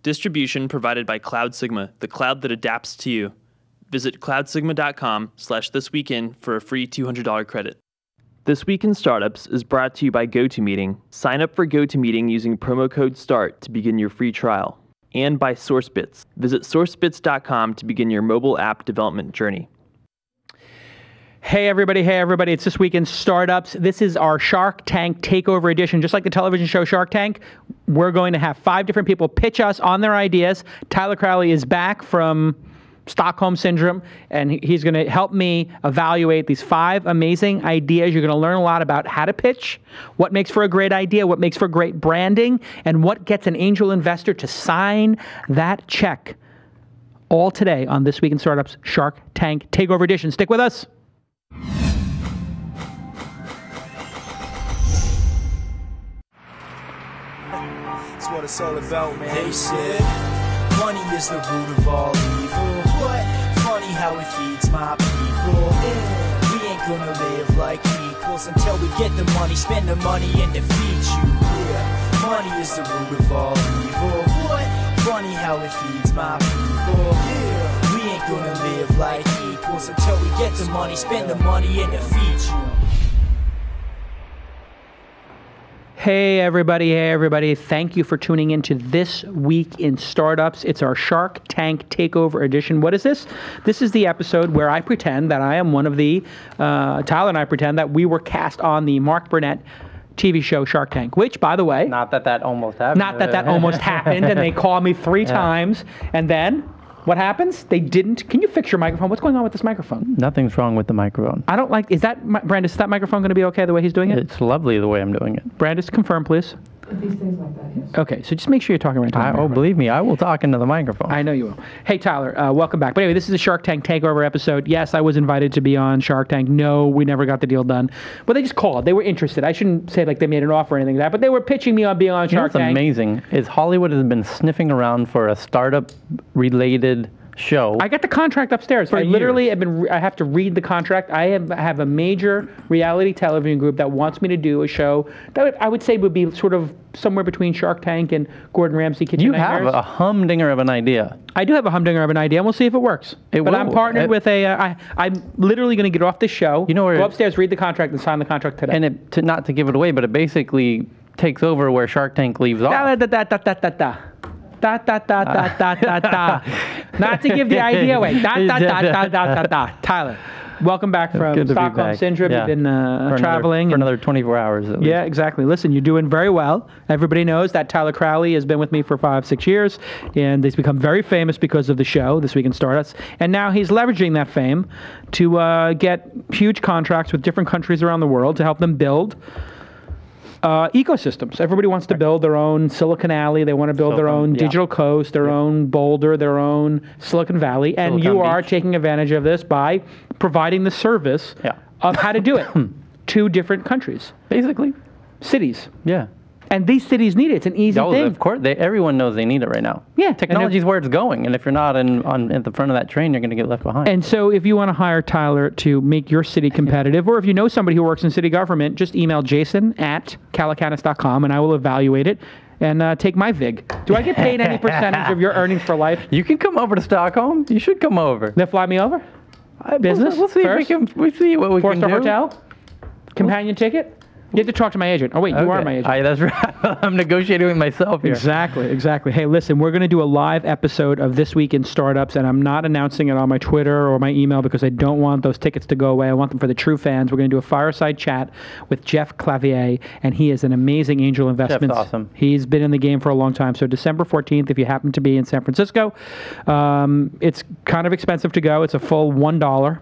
Distribution provided by Cloud Sigma, the cloud that adapts to you. Visit cloudsigma.com/thisweekin for a free $200 credit. This Week in Startups is brought to you by GoToMeeting. Sign up for GoToMeeting using promo code START to begin your free trial. And by SourceBits. Visit sourcebits.com to begin your mobile app development journey. Hey everybody, it's This Week in Startups. This is our Shark Tank Takeover edition. Just like the television show Shark Tank, we're going to have 5 different people pitch us on their ideas. Tyler Crowley is back from Stockholm Syndrome, and he's going to help me evaluate these 5 amazing ideas. You're going to learn a lot about how to pitch, what makes for a great idea, what makes for great branding, and what gets an angel investor to sign that check. All today on This Week in Startups Shark Tank Takeover edition. Stick with us. That's what it's all about, man. They said money is the root of all evil. What? Funny how it feeds my people. Yeah. We ain't gonna live like equals until we get the money, spend the money, and defeat you. Yeah. Money is the root of all evil. What? Funny how it feeds my people. Yeah. We ain't gonna live like equals until we get the money, spend the money, and defeat you. Hey everybody, thank you for tuning in to This Week in Startups. It's our Shark Tank Takeover edition. What is this? This is the episode where I pretend that I am one of the, Tyler and I pretend that we were cast on the Mark Burnett TV show Shark Tank, which, by the way... Not that almost happened. Not that almost happened, and they called me 3 times, and then... What happens? They didn't. Can you fix your microphone? What's going on with this microphone? Nothing's wrong with the microphone. I don't like. Is that Brandis? Is that microphone going to be okay the way he's doing it? It's lovely the way I'm doing it. Brandis, confirm, please. If he stays like that, yes. Okay, so just make sure you're talking right to the microphone. Believe me, I will talk into the microphone. I know you will. Hey, Tyler, welcome back. But anyway, this is a Shark Tank Takeover episode. Yes, I was invited to be on Shark Tank. No, we never got the deal done. But they just called. They were interested. I shouldn't say like they made an offer or anything like that, but they were pitching me on being on Shark Tank. What's amazing is Hollywood has been sniffing around for a startup-related show. I got the contract upstairs. I literally have I have to read the contract. I have a major reality television group that wants me to do a show that I would say would be sort of somewhere between Shark Tank and Gordon Ramsay Kitchen You Nightmares. have a humdinger of an idea. I do have a humdinger of an idea, and we'll see if it works. But I'm partnered with a. I'm literally going to get off this show. Go upstairs, read the contract, and sign the contract today. And not to give it away, but it basically takes over where Shark Tank leaves off. Not to give the idea away. Tyler, welcome back from Stockholm Syndrome. You've been traveling. For another 24 hours at least. Yeah, exactly. Listen, you're doing very well. Everybody knows that Tyler Crowley has been with me for 5-6 years, and he's become very famous because of the show, This Week in Startups. And now he's leveraging that fame to get huge contracts with different countries around the world to help them build ecosystems. Everybody wants to build their own Silicon Alley. They want to build their own Digital Coast, their own Boulder, their own Silicon Valley. And you are taking advantage of this by providing the service of how to do it to different countries. Basically. Cities. Yeah. And these cities need it. It's an easy thing. Of course. Everyone knows they need it right now. Yeah. Technology is where it's going. And if you're not at the front of that train, you're going to get left behind. And so if you want to hire Tyler to make your city competitive, or if you know somebody who works in city government, just email jason@calacanis.com, and I will evaluate it and take my VIG. Do I get paid any percentage of your earnings for life? You can come over to Stockholm. You should come over. They'll fly me over? Business? We'll see first? We'll see what we can do. 4-star hotel? Companion ticket? You have to talk to my agent. Oh, wait, you are my agent. That's right. I'm negotiating with myself here. Exactly. Hey, listen, we're going to do a live episode of This Week in Startups, and I'm not announcing it on my Twitter or my email because I don't want those tickets to go away. I want them for the true fans. We're going to do a fireside chat with Jeff Cavalier, and he is an amazing angel investment. Jeff's awesome. He's been in the game for a long time. So December 14th, if you happen to be in San Francisco, it's kind of expensive to go. It's a full $1.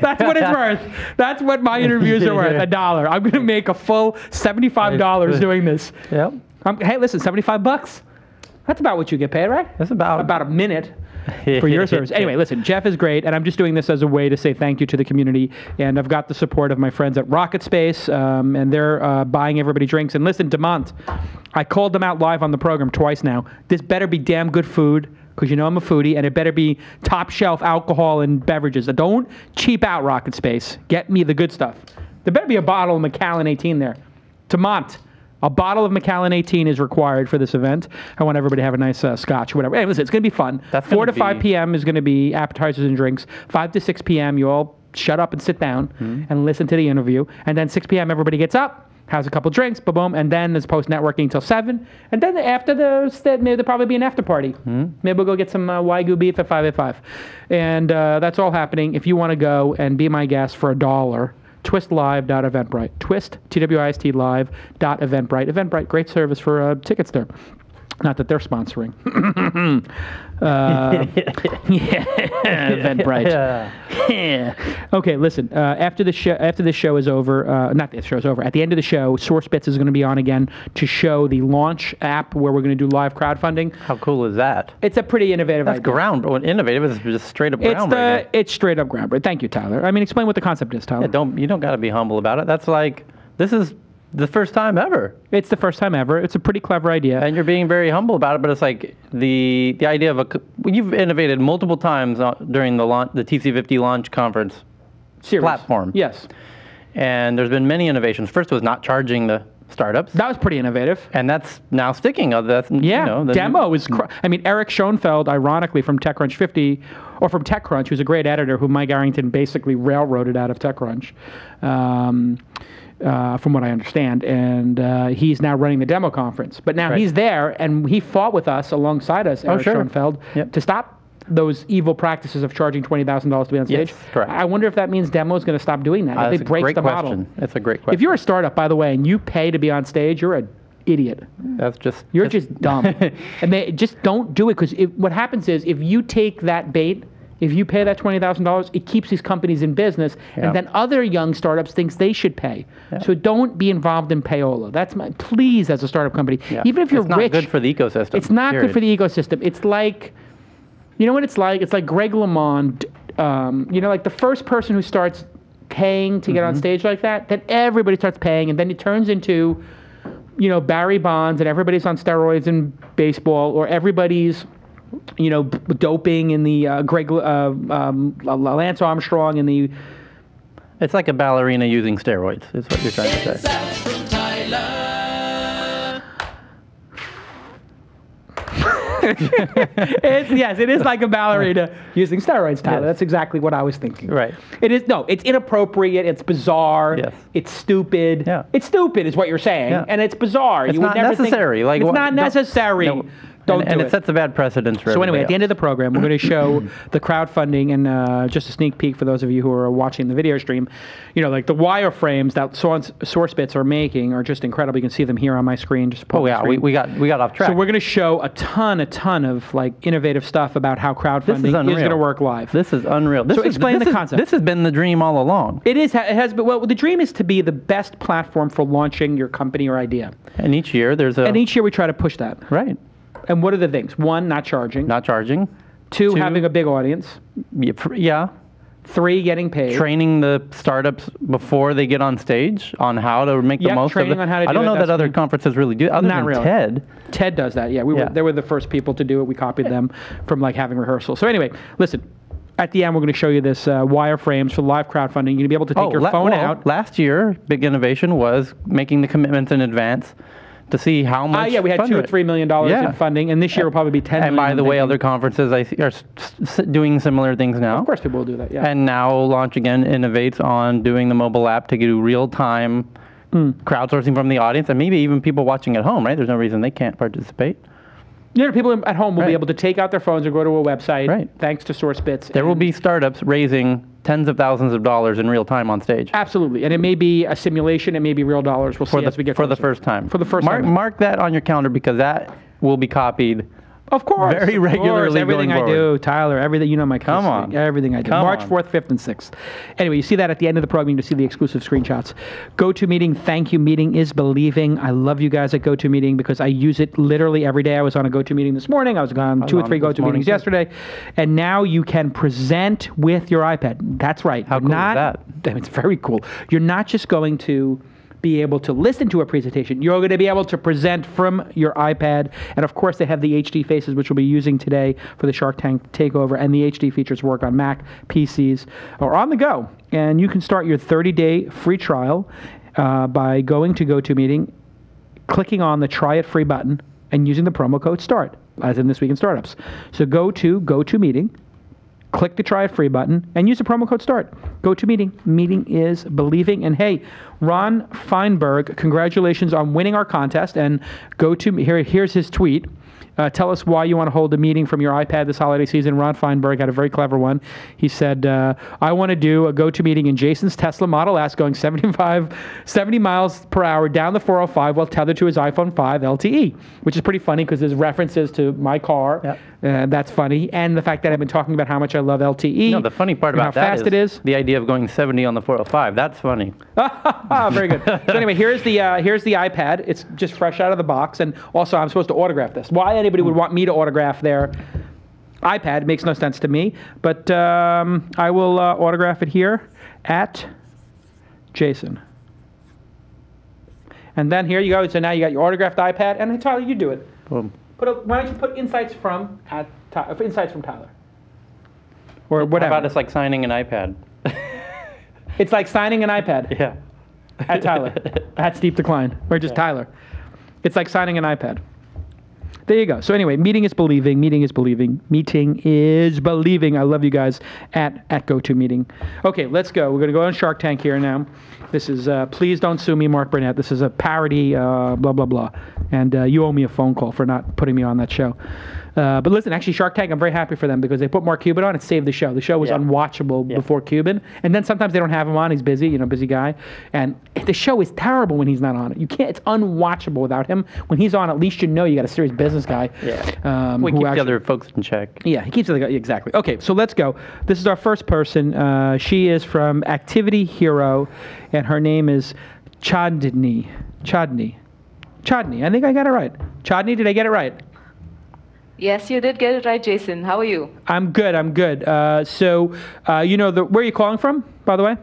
That's what it's worth. That's what my interviews are worth, $1. I'm going to make a full $75 doing this. Yep. Hey, listen, $75. That's about what you get paid, right? That's about a minute for your service. Anyway, listen, Jeff is great, and I'm just doing this as a way to say thank you to the community. And I've got the support of my friends at Rocket Space, and they're buying everybody drinks. And listen, Demont, I called them out live on the program twice now. This better be damn good food, because you know I'm a foodie, and it better be top shelf alcohol and beverages. Don't cheap out Rocket Space. Get me the good stuff. There better be a bottle of Macallan 18 there. Demont, A bottle of Macallan 18 is required for this event. I want everybody to have a nice scotch or whatever. Hey, listen, it's going to be fun. 4 to 5 p.m. is going to be appetizers and drinks. 5 to 6 p.m. you all shut up and sit down and listen to the interview. And then 6 p.m. everybody gets up, has a couple drinks, boom, and then there's post-networking till 7. And then after maybe there'll probably be an after party. Maybe we'll go get some Wagyu beef at 585. And that's all happening. If you want to go and be my guest for $1, TWiSTlive.eventbrite. TWiST, TWiST live.eventbrite. Eventbrite, great service for tickets there. Not that they're sponsoring. Eventbrite. Yeah. Okay, listen. After this show is over, not this show is over. At the end of the show, SourceBits is going to be on again to show the launch app where we're going to do live crowdfunding. How cool is that? It's a pretty innovative idea. That's innovative is just straight up groundbreaking. It's straight up groundbreaking. Thank you, Tyler. I mean, explain what the concept is, Tyler. Yeah, you don't got to be humble about it. That's like, this is the first time ever. It's the first time ever. It's a pretty clever idea. And you're being very humble about it, but it's like the idea of you've innovated multiple times during the TC50 launch conference platform. Yes. And there's been many innovations. First was not charging the startups. That was pretty innovative. And that's now sticking. Demo is, Eric Schoenfeld, ironically, from TechCrunch 50, or from TechCrunch, who's a great editor who Mike Arrington basically railroaded out of TechCrunch. From what I understand, and he's now running the demo conference. But now he's there, and he fought with us alongside us, Eric Schoenfeld, to stop those evil practices of charging $20,000 to be on stage. Yes, correct. I wonder if that means demo is going to stop doing that. If they break the model. That's a great question. If you're a startup, by the way, and you pay to be on stage, you're an idiot. You're just dumb. And they just don't do it, because what happens is if you take that bait. If you pay that $20,000, it keeps these companies in business, and then other young startups thinks they should pay. Yeah. So don't be involved in payola. That's please, as a startup company, even if you're rich. It's not good for the ecosystem. It's not good for the ecosystem. It's like, you know what it's like? It's like Greg LeMond, like the first person who starts paying to get on stage like that, then everybody starts paying, and then it turns into, Barry Bonds, and everybody's on steroids in baseball, or everybody's doping in the Lance Armstrong in the. It's like a ballerina using steroids. Is what you're trying to say. Yes, it is like a ballerina using steroids, Tyler. Yes. That's exactly what I was thinking. Right. It's inappropriate. It's bizarre. Yes. It's stupid. Yeah. It's stupid, is what you're saying, and it's bizarre. It's not necessary. It's not necessary. No. And it sets a bad precedence for So anyway, else. at the end of the program, we're going to show the crowdfunding, and just a sneak peek for those of you who are watching the video stream, like the wireframes that SourceBits are making are just incredible. You can see them here on my screen. Just we got off track. So we're going to show a ton of like innovative stuff about how crowdfunding is going to work live. This is unreal. Explain the concept. This has been the dream all along. It is. It has been. Well, the dream is to be the best platform for launching your company or idea. And each year we try to push that. Right. And what are the things? 1, not charging. 2, having a big audience. Yeah. 3, getting paid. Training the startups before they get on stage on how to make the most of it. On how to do I don't know that other conferences really do. Other than really. TED does that. Yeah, they were the first people to do it. We copied them from having rehearsals. So anyway, listen. At the end, we're going to show you this wireframes for live crowdfunding. You're going to be able to take your phone out. Last year, big innovation was making the commitments in advance to see how much. We had $2 or $3 million in funding, and this year will probably be $10 million. And by the way, other conferences are doing similar things now. Of course, people will do that. Yeah. And now Launch Again innovates on doing the mobile app to do real-time crowdsourcing from the audience, and maybe even people watching at home. Right? There's no reason they can't participate. People at home will be able to take out their phones or go to a website, thanks to SourceBits. There will be startups raising tens of thousands of dollars in real time on stage. Absolutely. And it may be a simulation, it may be real dollars. We'll see as we get closer. For the first time. For the first time. Mark that on your calendar, because that will be copied. Of course. Very regularly. Everything I do, Tyler, everything, my Come on. Everything I do. March 4th, 5th, and 6th. Anyway, you see that at the end of the program, you see the exclusive screenshots. GoToMeeting, thank you. Meeting is believing. I love you guys at GoToMeeting because I use it literally every day. I was on a GoToMeeting this morning. I was on 2 or 3 GoToMeetings yesterday. And now you can present with your iPad. That's right. How cool is that? It's very cool. You're not just going to be able to listen to a presentation. You're going to be able to present from your iPad. And of course, they have the HD faces, which we'll be using today for the Shark Tank Takeover. And the HD features work on Mac, PCs, or on the go. And you can start your 30-day free trial by going to GoToMeeting, clicking on the Try It Free button and using the promo code START, as in This Week in Startups. So go to GoToMeeting, click the Try It Free button, and use the promo code START. GoToMeeting. Meeting is believing. And hey, Ron Feinberg, congratulations on winning our contest. And here's his tweet. Tell us why you want to hold a meeting from your iPad this holiday season. Ron Feinberg had a very clever one. He said, I want to do a GoToMeeting in Jason's Tesla Model S going 70 miles per hour down the 405 while tethered to his iPhone 5 LTE, which is pretty funny because there's references to my car. Yep. That's funny. And the fact that I've been talking about how much I love LTE. No, the funny part about how fast it is. The idea of going 70 on the 405. That's funny. Very good. So anyway, here's the iPad. It's just fresh out of the box. And also, I'm supposed to autograph this. Why anybody would want me to autograph their iPad makes no sense to me. But I will autograph it here at Jason. And then here you go. So now you got your autographed iPad. And then, Tyler, you do it. Boom. Why don't you put insights from Tyler? Or whatever. How about it's like signing an iPad? It's like signing an iPad. Yeah. At Tyler. At Steep Decline. Or just Tyler. It's like signing an iPad. There you go. So anyway, meeting is believing. Meeting is believing. Meeting is believing. I love you guys at GoToMeeting. Okay, let's go. We're going to go on Shark Tank here now. This is, please don't sue me, Mark Burnett. This is a parody, blah, blah, blah. And you owe me a phone call for not putting me on that show. But listen, actually, Shark Tank, I'm very happy for them because they put Mark Cuban on and saved the show. The show was unwatchable before Cuban. And then sometimes they don't have him on. He's busy, busy guy. And the show is terrible when he's not on it. You can't, it's unwatchable without him. When he's on, at least you know you got a serious business guy. Yeah. We keep the other folks in check. Yeah, he keeps the other guy, exactly. Okay, so let's go. This is our first person. She is from ActivityHero, and her name is Chodny. I think I got it right. Chodny, did I get it right? Yes, you did get it right, Jason. How are you? I'm good. So, where are you calling from, by the way?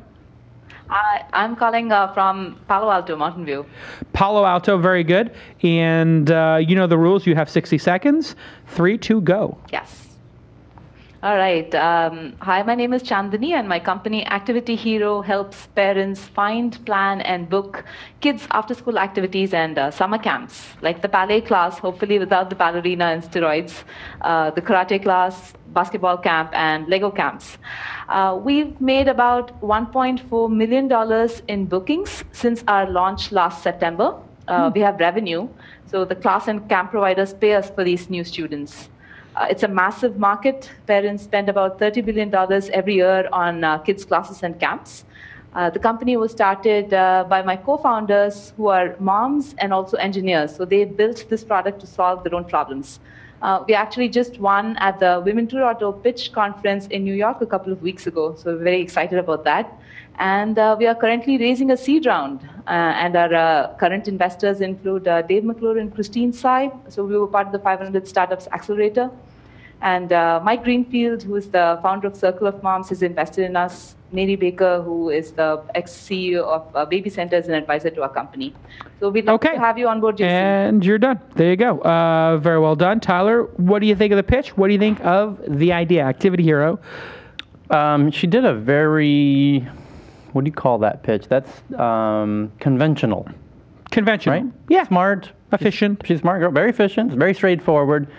I'm calling from Palo Alto, Mountain View. Palo Alto, very good. And you know the rules. You have 60 seconds. 3, 2, go. Yes. All right. Hi, my name is Chandani, and my company ActivityHero helps parents find, plan, and book kids' after-school activities and summer camps, like the ballet class, hopefully without the ballerina and steroids, the karate class, basketball camp, and Lego camps. We've made about $1.4 million in bookings since our launch last September. We have revenue, so the class and camp providers pay us for these new students. It's a massive market. Parents spend about $30 billion every year on kids' classes and camps. The company was started by my co-founders who are moms and also engineers. So they built this product to solve their own problems. We actually just won at the Women 2.0 Pitch Conference in New York a couple of weeks ago. So we're very excited about that. And we are currently raising a seed round. And our current investors include Dave McClure and Christine Tsai. So we were part of the 500 Startups Accelerator. And Mike Greenfield, who is the founder of Circle of Moms, has invested in us. Mary Baker, who is the ex-CEO of Baby Center, is an advisor to our company. So we'd love to have you on board, Jason. And you're done. There you go. Very well done. Tyler, what do you think of the pitch? What do you think of the idea, ActivityHero? She did a very, what do you call that pitch? That's conventional. Conventional. Right? Yeah. Smart. Efficient. She's a smart girl. Very efficient. Very straightforward.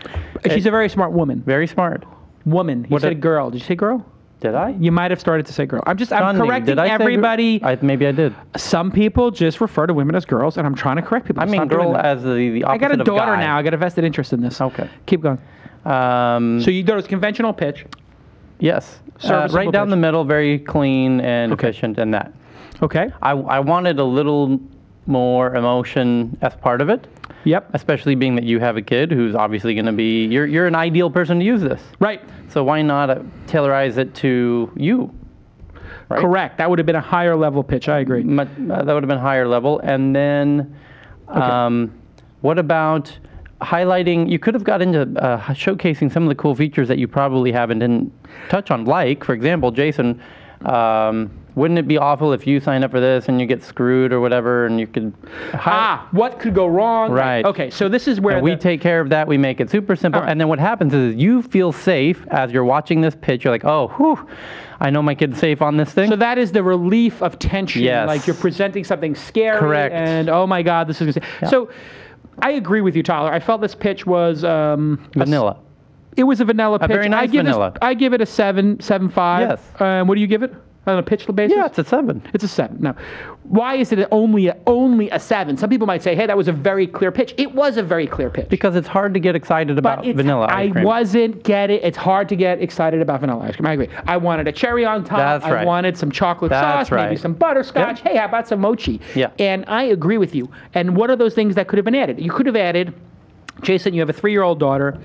She's a very smart woman. Very smart. Woman. You said girl. Did you say girl? Did I? You might have started to say girl. I'm correcting everybody. Maybe I did. Some people just refer to women as girls, and I'm trying to correct people. I mean girl as the opposite of guy. I got a daughter now. I got a vested interest in this. Okay. Keep going. So you thought it was conventional pitch? Yes. Right down the middle, very clean and efficient in that. Okay. I wanted a little more emotion as part of it. Yep. Especially being that you have a kid who's obviously going to be, you're an ideal person to use this. Right. So why not tailorize it to you? Right? Correct. That would have been a higher level pitch. I agree. That would have been higher level. And then what about highlighting, you could have got into showcasing some of the cool features that you probably have and didn't touch on. Like, for example, Jason, Wouldn't it be awful if you sign up for this and you get screwed or whatever, and you could... What could go wrong? Right. Okay, so this is where... And we take care of that. We make it super simple. Right. And then what happens is you feel safe as you're watching this pitch. You're like, oh, whew, I know my kid's safe on this thing. So that is the relief of tension. Yes. Like you're presenting something scary. Correct. And, oh my God, this is going to... Yeah. So I agree with you, Tyler. I felt this pitch was... Vanilla. It was a vanilla pitch. very nice vanilla. I give it a 7.5. Yes. What do you give it? On a pitch basis? Yeah, it's a 7. It's a 7. Now, why is it only a 7? Some people might say, hey, that was a very clear pitch. It was a very clear pitch. Because it's hard to get excited about vanilla ice cream. I wasn't getting it. It's hard to get excited about vanilla ice cream. I agree. I wanted a cherry on top. That's right. I wanted some chocolate sauce, maybe some butterscotch. Yep. Hey, how about some mochi? Yeah. And I agree with you. And what are those things that could have been added? You could have added, Jason, you have a 3-year-old daughter.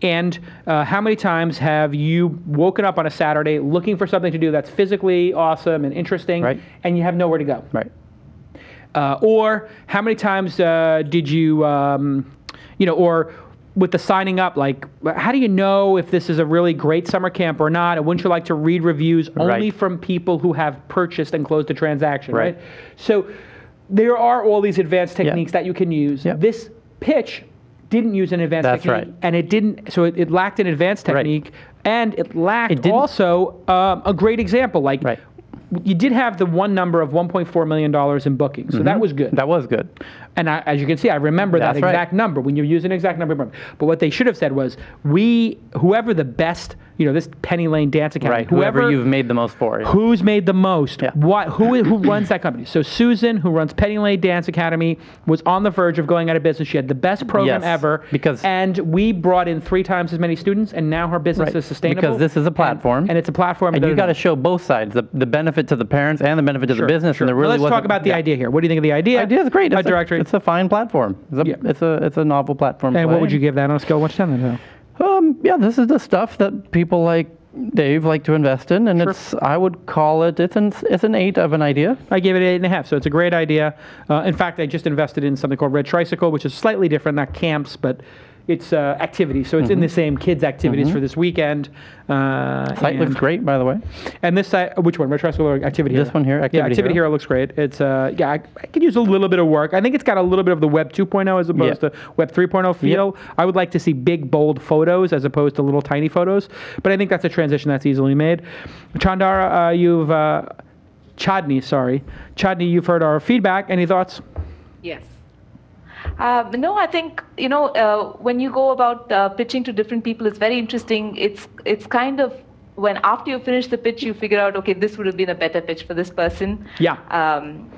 And how many times have you woken up on a Saturday looking for something to do that's physically awesome and interesting, and you have nowhere to go? Right. Or how many times did you, or with the signing up, like, how do you know if this is a really great summer camp or not? And wouldn't you like to read reviews only from people who have purchased and closed a transaction, right? So there are all these advanced techniques that you can use. This pitch didn't use an advanced technique, and it didn't. So it lacked an advanced technique, and it lacked also a great example. Like you did have the one number of $1.4 million in bookings, so that was good. That was good. And as you can see, I remember that exact number when you use an exact number. But what they should have said was, whoever the best, this Penny Lane Dance Academy, whoever you've made the most for. Who's made the most? Who runs that company? So Susan, who runs Penny Lane Dance Academy, was on the verge of going out of business. She had the best program ever, and we brought in 3 times as many students, and now her business is sustainable. Because this is a platform, and it's a platform, and you got to show both sides, the benefit to the parents and the benefit to the business. And there really let's talk about the idea here. What do you think of the idea? The idea is great. Directory. It's a fine platform. It's a novel platform. And what would you give that on a scale of 1 to 10 then? This is the stuff that people like Dave like to invest in, and I would call it's an 8 of an idea. I gave it an 8.5, so it's a great idea. In fact, I just invested in something called Red Tricycle, which is slightly different, not camps, but it's activities. So it's in the same kids' activities for this weekend. Site looks great, by the way. And this site, which one, Red Tricycle or ActivityHero? This one here, ActivityHero. Yeah, ActivityHero looks great. It's I could use a little bit of work. I think it's got a little bit of the Web 2.0 as opposed to Web 3.0 feel. I would like to see big, bold photos as opposed to little tiny photos. But I think that's a transition that's easily made. Chandara, Chadni, you've heard our feedback. Any thoughts? Yes. No, I think, when you go about pitching to different people, it's very interesting. It's kind of when after you finish the pitch, you figure out, okay, this would have been a better pitch for this person. Yeah.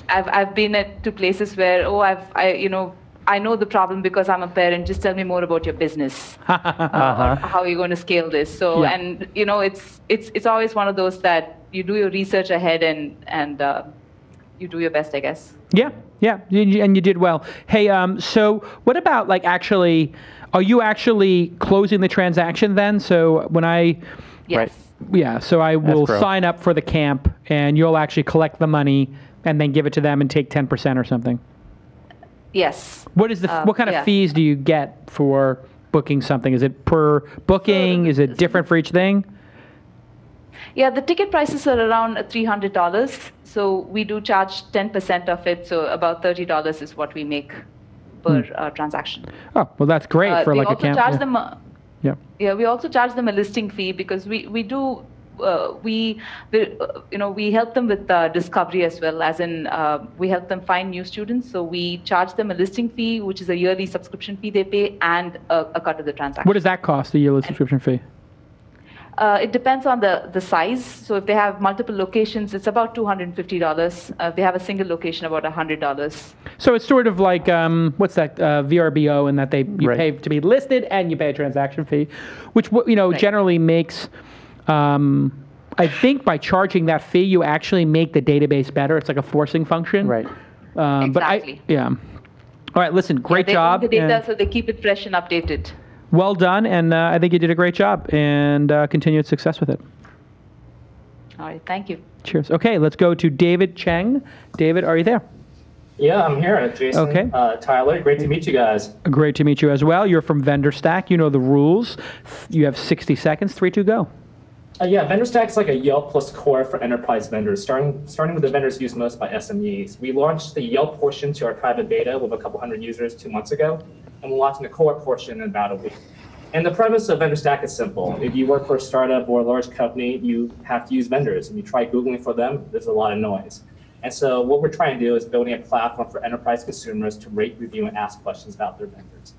I've been to places where, I know the problem because I'm a parent. Just tell me more about your business. How are you going to scale this? So, and it's always one of those that you do your research ahead and you do your best, I guess. Yeah, and you did well. Hey, so what about are you actually closing the transaction then? So when Yes. Yeah, so I will sign up for the camp, and you'll actually collect the money and then give it to them and take 10% or something. Yes. What kind of fees do you get for booking something? Is it per booking? Is it different for each thing? Yeah, the ticket prices are around $300. So we do charge 10% of it. So about $30 is what we make per transaction. Oh, well, that's great for a camp. We also charge them a listing fee because we help them with discovery as well, as in we help them find new students. So we charge them a listing fee, which is a yearly subscription fee they pay, and a cut of the transaction. What does that cost, the yearly subscription fee? It depends on the size. So if they have multiple locations, it's about $250. If they have a single location, about $100. So it's sort of like, what's that, VRBO, in that you pay to be listed and you pay a transaction fee, which generally makes, I think by charging that fee, you actually make the database better. It's like a forcing function. Right. Exactly. All right, listen, great job. They own the data, so they keep it fresh and updated. Well done, and I think you did a great job, and continued success with it. All right, thank you. Cheers. Okay, let's go to David Cheng. David, are you there? Yeah, I'm here, Jason. Okay. Tyler, great to meet you guys. Great to meet you as well. You're from VendorStack. You know the rules. You have 60 seconds. 3, 2, go. Yeah, VendorStack is like a Yelp plus Quora for enterprise vendors, starting with the vendors used most by SMEs. We launched the Yelp portion to our private beta with a couple hundred users 2 months ago, and we're launching the Quora portion in about a week. And the premise of VendorStack is simple. If you work for a startup or a large company, you have to use vendors. If you try Googling for them, there's a lot of noise. And so what we're trying to do is building a platform for enterprise consumers to rate, review, and ask questions about their vendors.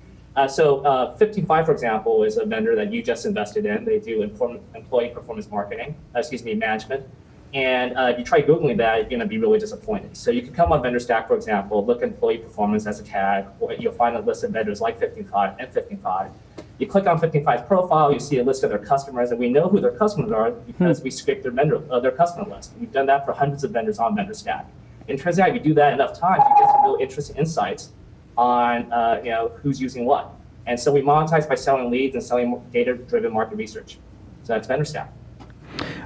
So 15Five, for example, is a vendor that you just invested in. They do employee performance management. And if you try Googling that, you're going to be really disappointed. So you can come on VendorStack, for example, look at employee performance as a tag, or you'll find a list of vendors like 15Five and 15Five. You click on 15Five's profile, you see a list of their customers, and we know who their customers are because we scrape their customer list. We've done that for hundreds of vendors on VendorStack. And it turns out if you do that enough times, you get some really interesting insights on who's using what. And so we monetize by selling leads and selling data-driven market research. So that's VendorStack.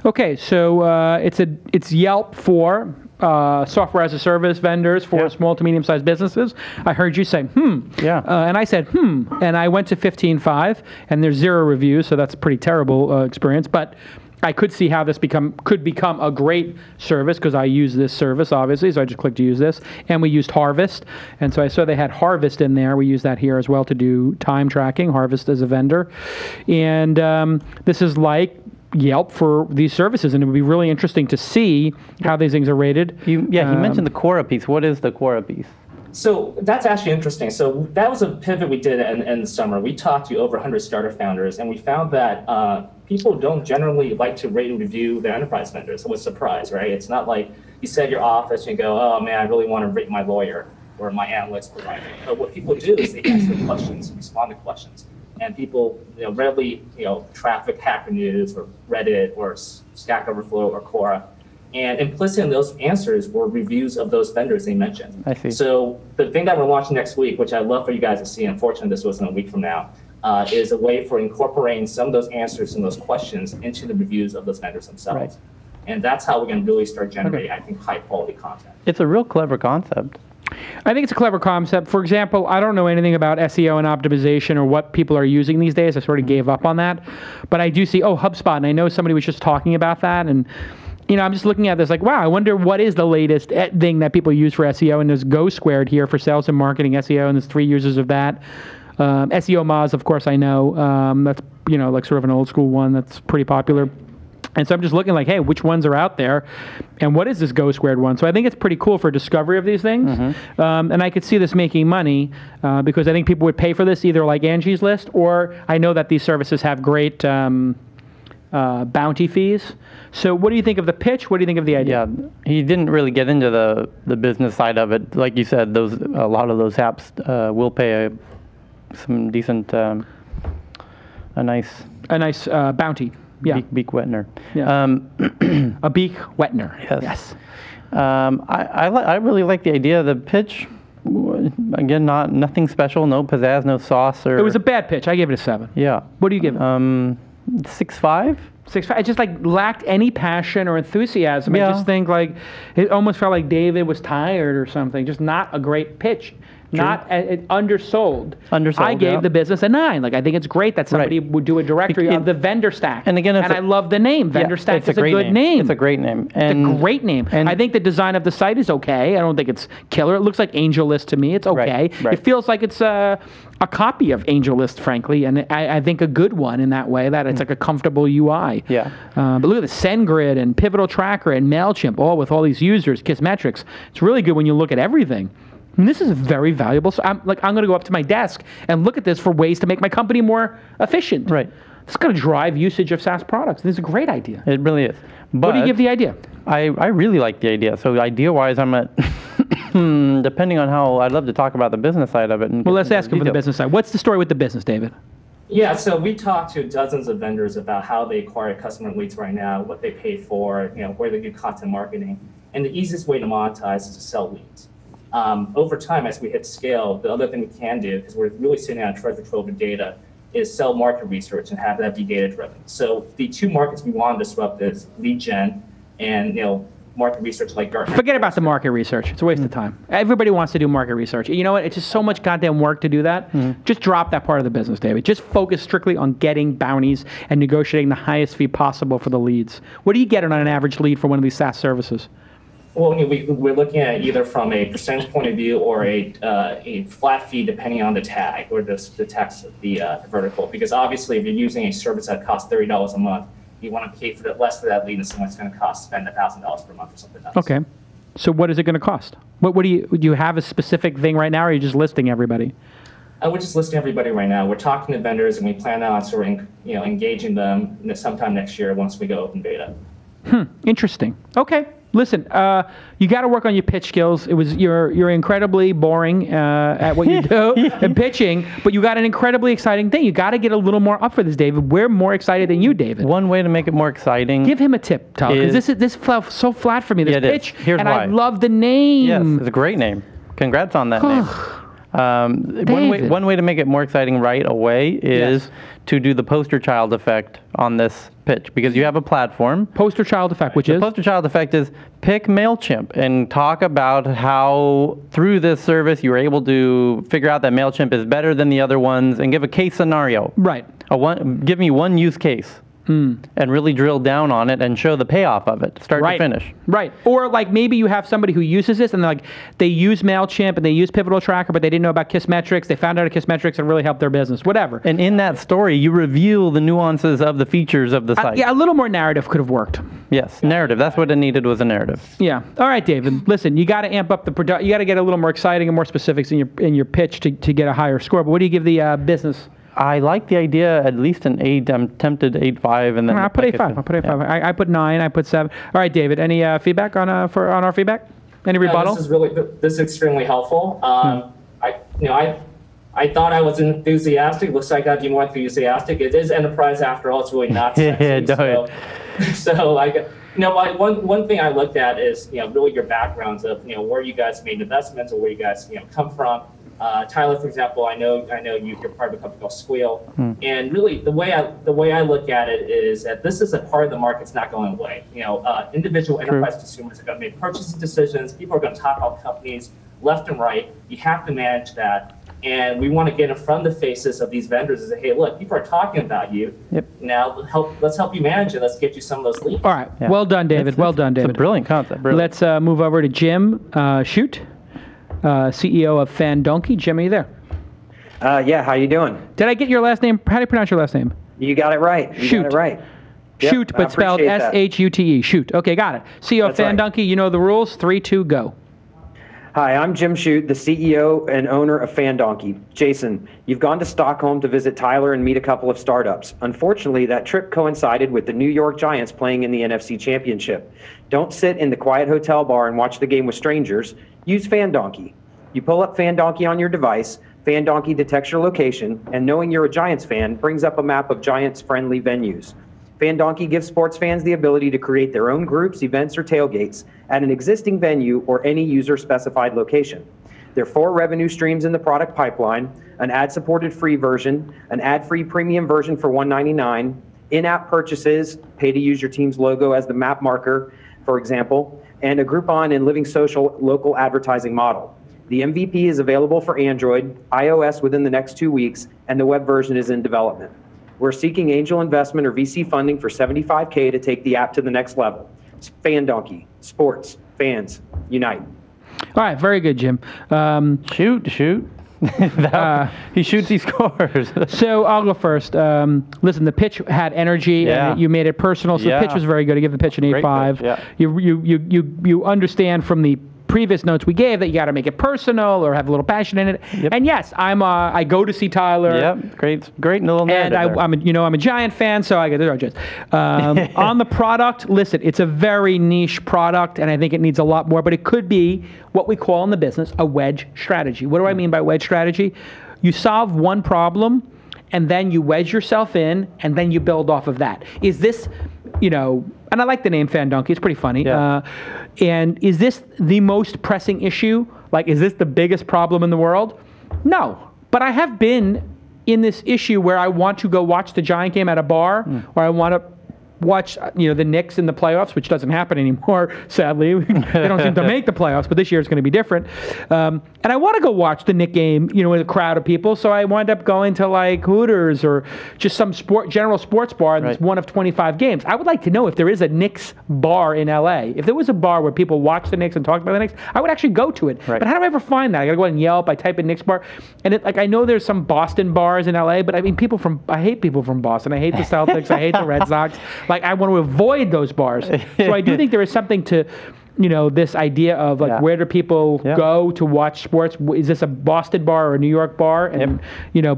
Okay, so it's Yelp for software as a service vendors for small to medium-sized businesses. I heard you say, Yeah. And I said, and I went to 15Five, and there's 0 reviews, so that's a pretty terrible experience. But I could see how this could become a great service because I use this service, obviously, so I just clicked to use this. And we used Harvest, and so I saw they had Harvest in there. We use that here as well to do time tracking, Harvest as a vendor. And this is like Yelp for these services, and it would be really interesting to see how these things are rated. He mentioned the Quora piece. What is the Quora piece? So that's actually interesting. So that was a pivot we did in the summer. We talked to over 100 startup founders, and we found that people don't generally like to rate and review their enterprise vendors. It was a surprise, right? It's not like you sit at your office and you go, oh man, I really want to rate my lawyer or my analytics provider. But what people do is they answer questions, respond to questions. And people readily traffic Hacker News or Reddit or Stack Overflow or Quora. And implicit in those answers were reviews of those vendors they mentioned. I see. So the thing that we're launching next week, which I'd love for you guys to see, unfortunately this wasn't a week from now, is a way for incorporating some of those answers and those questions into the reviews of those vendors themselves. Right. And that's how we're going to really start generating, I think, high quality content. It's a real clever concept. I think it's a clever concept. For example, I don't know anything about SEO and optimization or what people are using these days. I sort of gave up on that. But I do see, HubSpot, and I know somebody was just talking about that. And I'm just looking at this like, wow, I wonder what is the latest thing that people use for SEO. And there's Go Squared here for sales and marketing SEO, and there's 3 users of that. SEO Moz, of course, I know. That's, like sort of an old school one that's pretty popular. And so I'm just looking like, hey, which ones are out there? And what is this Go Squared one? So I think it's pretty cool for discovery of these things. And I could see this making money because I think people would pay for this either like Angie's List, or I know that these services have great bounty fees. So what do you think of the pitch? What do you think of the idea? Yeah, he didn't really get into the business side of it. Like you said, a lot of those apps will pay some decent, a nice bounty. Yeah. Beak wetner. Yeah. A beak wetner. Yes. I really like the idea of the pitch. Again, nothing special, no pizzazz, no sauce. It was a bad pitch. I gave it a 7. Yeah. What do you give it? 6.5. 6.5. It just lacked any passion or enthusiasm. Yeah. I just think it almost felt like David was tired or something. Just not a great pitch. True. Not undersold. I gave the business a 9. I think it's great that somebody would do a directory of the VendorStack. And again, I love the name. VendorStack is a good name. It's a great name. It's a great name. And I think the design of the site is okay. I don't think it's killer. It looks like AngelList to me. It's okay. Right. It feels like it's a copy of AngelList, frankly, and I think a good one in that way, that it's like a comfortable UI. Yeah. But look at the SendGrid and Pivotal Tracker and MailChimp, all with all these users, Kissmetrics. It's really good when you look at everything. And this is very valuable. So I'm going to go up to my desk and look at this for ways to make my company more efficient. Right. It's going to drive usage of SaaS products. This is a great idea. It really is. But what do you give the idea? I really like the idea. So idea-wise, I'm at, depending on how, I'd love to talk about the business side of it. Well, let's ask him for the business side. What's the story with the business, David? Yeah, so we talked to dozens of vendors about how they acquire customer leads right now, what they pay for, where they do content marketing. And the easiest way to monetize is to sell leads. Over time, as we hit scale, the other thing we can do, because we're really sitting on a treasure trove of data, is sell market research and have that be data driven. So the 2 markets we want to disrupt is lead gen and market research like Gartner. Forget about the market research. It's a waste of time. Everybody wants to do market research. You know what? It's just so much goddamn work to do that. Just drop that part of the business, David. Just focus strictly on getting bounties and negotiating the highest fee possible for the leads. What do you get on an average lead for one of these SaaS services? Well, we're looking at either from a percentage point of view or a flat fee depending on the tag or the text of the vertical. Because obviously, if you're using a service that costs $30 a month, you want to pay for less for that lead than someone's going to spend $1,000 per month or something else. Okay. So what is it going to cost? What do you have a specific thing right now, or are you just listing everybody? We're just listing everybody right now. We're talking to vendors, and we plan on sort of engaging them sometime next year once we go open beta. Interesting. Okay. Listen, you got to work on your pitch skills. You're incredibly boring at what you do in pitching, but you got an incredibly exciting thing. You got to get a little more up for this, David. We're more excited than you, David. One way to make it more exciting. Give him a tip, Tyler, because this fell so flat for me. This pitch, Here's and why. I love the name. Yes, it's a great name. Congrats on that name. One way to make it more exciting right away is to do the poster child effect on this pitch, because you have a platform. Poster child effect, which is? The poster child effect is pick MailChimp and talk about how through this service you were able to figure out that MailChimp is better than the other ones, and give a case scenario. Right. Give me one use case. And really drill down on it and show the payoff of it, start to finish. Right. Or like maybe you have somebody who uses this and they use MailChimp and they use Pivotal Tracker, but they didn't know about Kissmetrics. They found out about Kissmetrics and really helped their business, whatever. And in that story, you reveal the nuances of the features of the site. Yeah, a little more narrative could have worked. Yes, narrative. That's what it needed, was a narrative. Yeah. All right, David. Listen, you got to amp up the product. You got to get a little more exciting and more specifics in your pitch to get a higher score. But what do you give the business? I like the idea, at least an 8. I'm tempted 8.5, and then I'll put 8.5. I'll put 8.5. I put 9. I put 7. All right, David. Any feedback on our feedback? Any rebuttal? This is extremely helpful. I thought I was enthusiastic. Looks like I'd be more enthusiastic. It is enterprise after all. It's really not sexy. One thing I looked at is really your backgrounds of where you guys made investments or where you guys come from. Tyler, for example, I know you're part of a company called Squeal, and really the way I look at it is that this is a part of the market that's not going away. Individual enterprise consumers are going to make purchasing decisions. People are going to talk about companies left and right. You have to manage that, and we want to get in front of the faces of these vendors and say, hey, look, people are talking about you. Now let's help you manage it. Let's get you some of those leads. All right. Yeah. Well done, David. Well done, David. It's a brilliant concept. Brilliant. Let's move over to Jim Shoot. CEO of FanDonkey. Jim, are you there? Yeah, how you doing? Did I get your last name? How do you pronounce your last name? You got it right. Shoot. Got it right. Shoot, but spelled S-H-U-T-E. Shoot. Okay, got it. CEO of FanDonkey, you know the rules. 3, 2, go. Hi, I'm Jim Shoot, the CEO and owner of FanDonkey. Jason, you've gone to Stockholm to visit Tyler and meet a couple of startups. Unfortunately, that trip coincided with the New York Giants playing in the NFC Championship. Don't sit in the quiet hotel bar and watch the game with strangers. Use FanDonkey. You pull up FanDonkey on your device, FanDonkey detects your location, and knowing you're a Giants fan brings up a map of Giants-friendly venues. FanDonkey gives sports fans the ability to create their own groups, events, or tailgates at an existing venue or any user-specified location. There are 4 revenue streams in the product pipeline: an ad-supported free version, an ad-free premium version for $199, in-app purchases, pay to use your team's logo as the map marker, for example, and a Groupon and Living Social local advertising model. The MVP is available for Android, iOS within the next 2 weeks, and the web version is in development. We're seeking angel investment or VC funding for $75K to take the app to the next level. It's FanDonkey. Sports. Fans. Unite. All right. Very good, Jim. Shoot. He shoots, he scores. So I'll go first. Listen, the pitch had energy, and you made it personal, so the pitch was very good. I give the pitch an 8.5. Yeah. You understand from the previous notes we gave that you got to make it personal or have a little passion in it. Yep. And yes, I go to see Tyler. Yep, great little narrative. And I'm a Giant fan, so I get the judges. On the product, listen, it's a very niche product, and I think it needs a lot more. But it could be what we call in the business a wedge strategy. What do I mean by wedge strategy? You solve one problem, and then you wedge yourself in, and then you build off of that. Is this, and I like the name FanDonkey. It's pretty funny. Yeah. And is this the most pressing issue? Like, is this the biggest problem in the world? No. But I have been in this issue where I want to go watch the Giant game at a bar, or I want to watch, the Knicks in the playoffs, which doesn't happen anymore, sadly. They don't seem to make the playoffs, but this year it's going to be different. And I want to go watch the Knick game, with a crowd of people. So I wind up going to like Hooters or just some general sports bar, and it's one of 25 games. I would like to know if there is a Knicks bar in LA. If there was a bar where people watch the Knicks and talk about the Knicks, I would actually go to it. Right. But how do I ever find that? I got to go on Yelp. I type in Knicks bar, and I know there's some Boston bars in LA, but I mean, I hate people from Boston. I hate the Celtics. I hate the Red Sox. Like, I want to avoid those bars. So I do think there is something to, this idea of where do people go to watch sports? Is this a Boston bar or a New York bar? And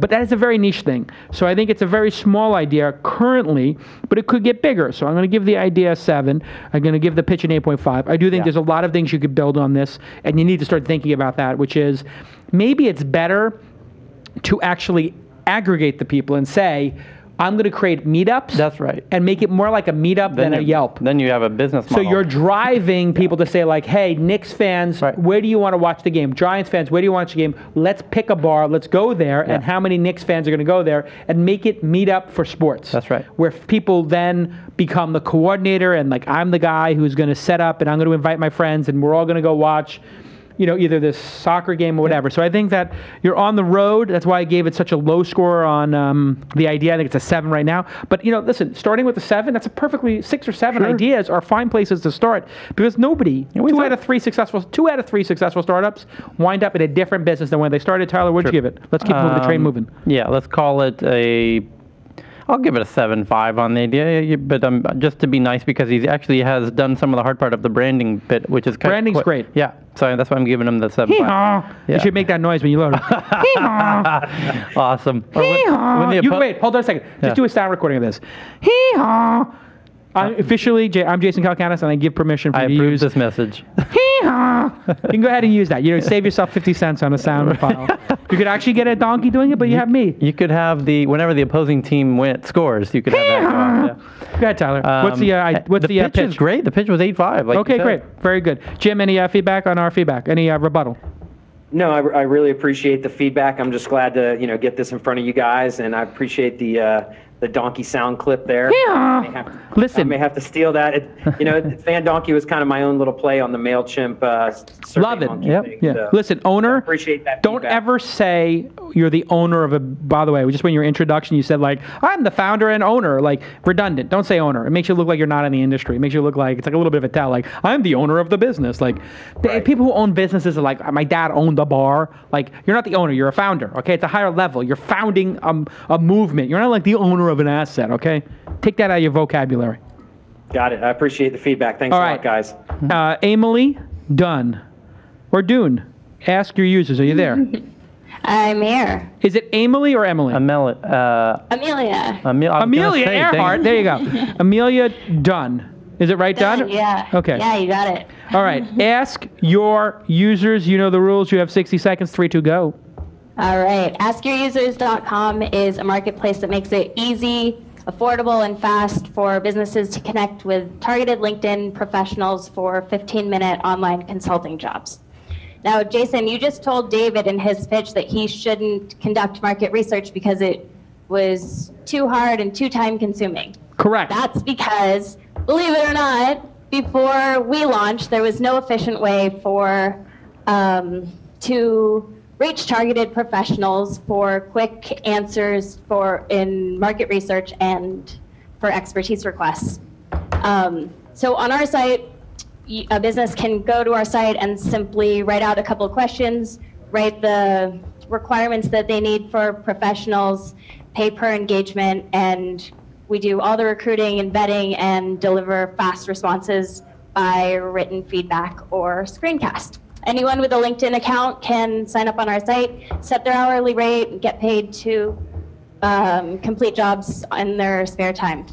but that is a very niche thing. So I think it's a very small idea currently, but it could get bigger. So I'm going to give the idea a 7. I'm going to give the pitch an 8.5. I do think there's a lot of things you could build on this, and you need to start thinking about that, which is maybe it's better to actually aggregate the people and say, I'm going to create meetups. That's right. And make it more like a meetup than a Yelp. Then you have a business model. So you're driving people to say like, hey, Knicks fans, where do you want to watch the game? Giants fans, where do you want to watch the game? Let's pick a bar. Let's go there. And how many Knicks fans are going to go there? And make it meetup for sports. That's right. Where people then become the coordinator and like, I'm the guy who's going to set up and I'm going to invite my friends and we're all going to go watch either this soccer game or whatever. So I think that you're on the road. That's why I gave it such a low score on the idea. I think it's a 7 right now. But, listen, starting with a 7, that's a perfectly 6 or 7 ideas are fine places to start because two out of three successful startups wind up in a different business than when they started. Tyler, what'd you give it? Let's keep the train moving. Yeah, let's call it I'll give it a 7.5 on the idea, but just to be nice because he actually has done some of the hard part of the branding bit, which is kind of branding's great. Yeah, so that's why I'm giving him the 7.5. Yeah. You should make that noise when you load it. Awesome. Wait, hold on a second. Just do a sound recording of this. Hee-haw. Officially, I'm Jason Kalkanis, and I give permission for you to use this message. Hee-haw. You can go ahead and use that. Save yourself 50 cents on a sound file. You could actually get a donkey doing it, but you have me. You could have whenever the opposing team scores, you could have that go on. Go ahead, Tyler. What's the pitch? Pitch is great. The pitch was 8.5. Okay, great. Very good. Jim, any feedback on our feedback? Any rebuttal? No, I really appreciate the feedback. I'm just glad to get this in front of you guys, and I appreciate the donkey sound clip there. Yeah. Listen, I may have to steal that. FanDonkey was kind of my own little play on the MailChimp. Love it. Thing, so listen, owner. I appreciate that. Don't ever say you're the owner of a. By the way, just when your introduction, you said like I'm the founder and owner. Like redundant. Don't say owner. It makes you look like you're not in the industry. It makes you look like it's like a little bit of a tell. Like I'm the owner of the business. Like people who own businesses are like my dad owned a bar. Like you're not the owner. You're a founder. Okay, it's a higher level. You're founding a movement. You're not like the owner of an asset, okay? Take that out of your vocabulary. Got it. I appreciate the feedback. Thanks a lot, guys. Amelia, Dunn, or Dune, ask your users. Are you there? I'm here. Is it Amelia or Emily? Amelia. Amelia Earhart. There you go. Amelia Dunn. Is it right, Dunn? Yeah. Okay. Yeah, you got it. All right. Ask your users. You know the rules. You have 60 seconds. 3, 2, go. All right. AskYourUsers.com is a marketplace that makes it easy, affordable, and fast for businesses to connect with targeted LinkedIn professionals for 15-minute online consulting jobs. Now, Jason, you just told David in his pitch that he shouldn't conduct market research because it was too hard and too time-consuming. Correct. That's because, believe it or not, before we launched, there was no efficient way to reach targeted professionals for quick answers in market research and for expertise requests. So on our site, a business can go to our site and simply write out a couple of questions, write the requirements that they need for professionals, pay per engagement, and we do all the recruiting and vetting and deliver fast responses by written feedback or screencast. Anyone with a LinkedIn account can sign up on our site, set their hourly rate, and get paid to complete jobs in their spare time.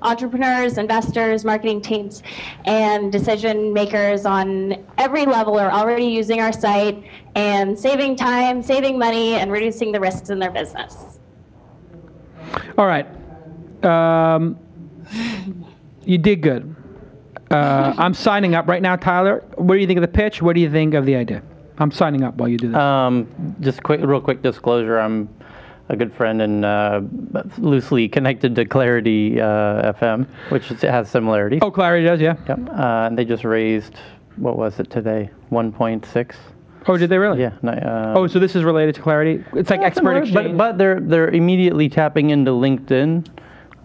Entrepreneurs, investors, marketing teams, and decision makers on every level are already using our site and saving time, saving money, and reducing the risks in their business. All right. You did good. I'm signing up right now, Tyler. What do you think of the pitch? What do you think of the idea? I'm signing up while you do that. Just real quick disclosure. I'm a good friend and loosely connected to Clarity FM, which has similarities. Oh, Clarity does, yeah. Yep. And they just raised, what was it today? 1.6. Oh, did they really? Yeah. Oh, so this is related to Clarity? It's like expert exchange. But they're immediately tapping into LinkedIn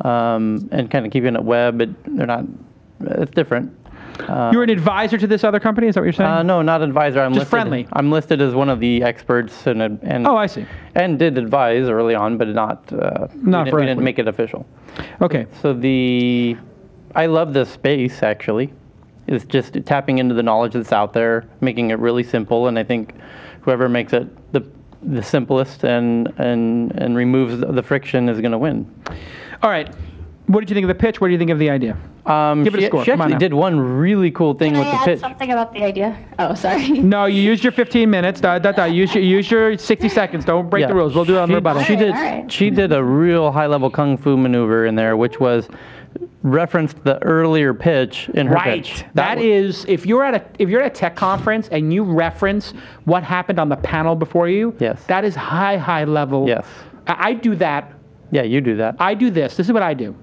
and kind of keeping it web. They're not. It's different. You're an advisor to this other company? Is that what you're saying? No, not advisor. I'm just listed, friendly. I'm listed as one of the experts and oh, I see. And did advise early on, but not we didn't make it official. Okay. So I love this space actually. It's just tapping into the knowledge that's out there, making it really simple, and I think whoever makes it the simplest and removes the friction is going to win. All right. What did you think of the pitch? What do you think of the idea? Give it a score. She actually did one really cool thing with the pitch. Can I add something about the idea? Oh, sorry. No, you used your 15 minutes. Use your 60 seconds. Don't break the rules. We'll do it on rebuttal. She did a real high-level kung fu maneuver in there, which was referenced the earlier pitch in her pitch. That is, if you're at a tech conference and you reference what happened on the panel before you, yes, that is high level. Yes. I do that. Yeah, you do that. I do this. This is what I do.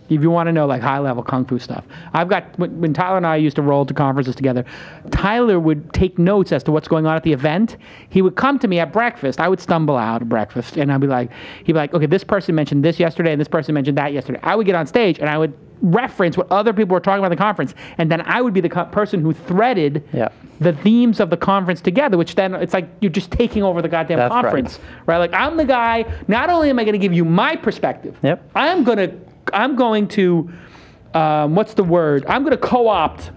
If you want to know like high level kung fu stuff, I've got when Tyler and I used to roll to conferences together, Tyler would take notes as to what's going on at the event. He would come to me at breakfast. I would stumble out at breakfast, and he'd be like, okay, this person mentioned this yesterday, and this person mentioned that yesterday. I would get on stage and I would reference what other people were talking about at the conference, and then I would be the person who threaded the themes of the conference together, which then it's like you're just taking over the goddamn conference, right? Like I'm the guy. Not only am I going to give you my perspective, I'm going to, what's the word? I'm going to co-opt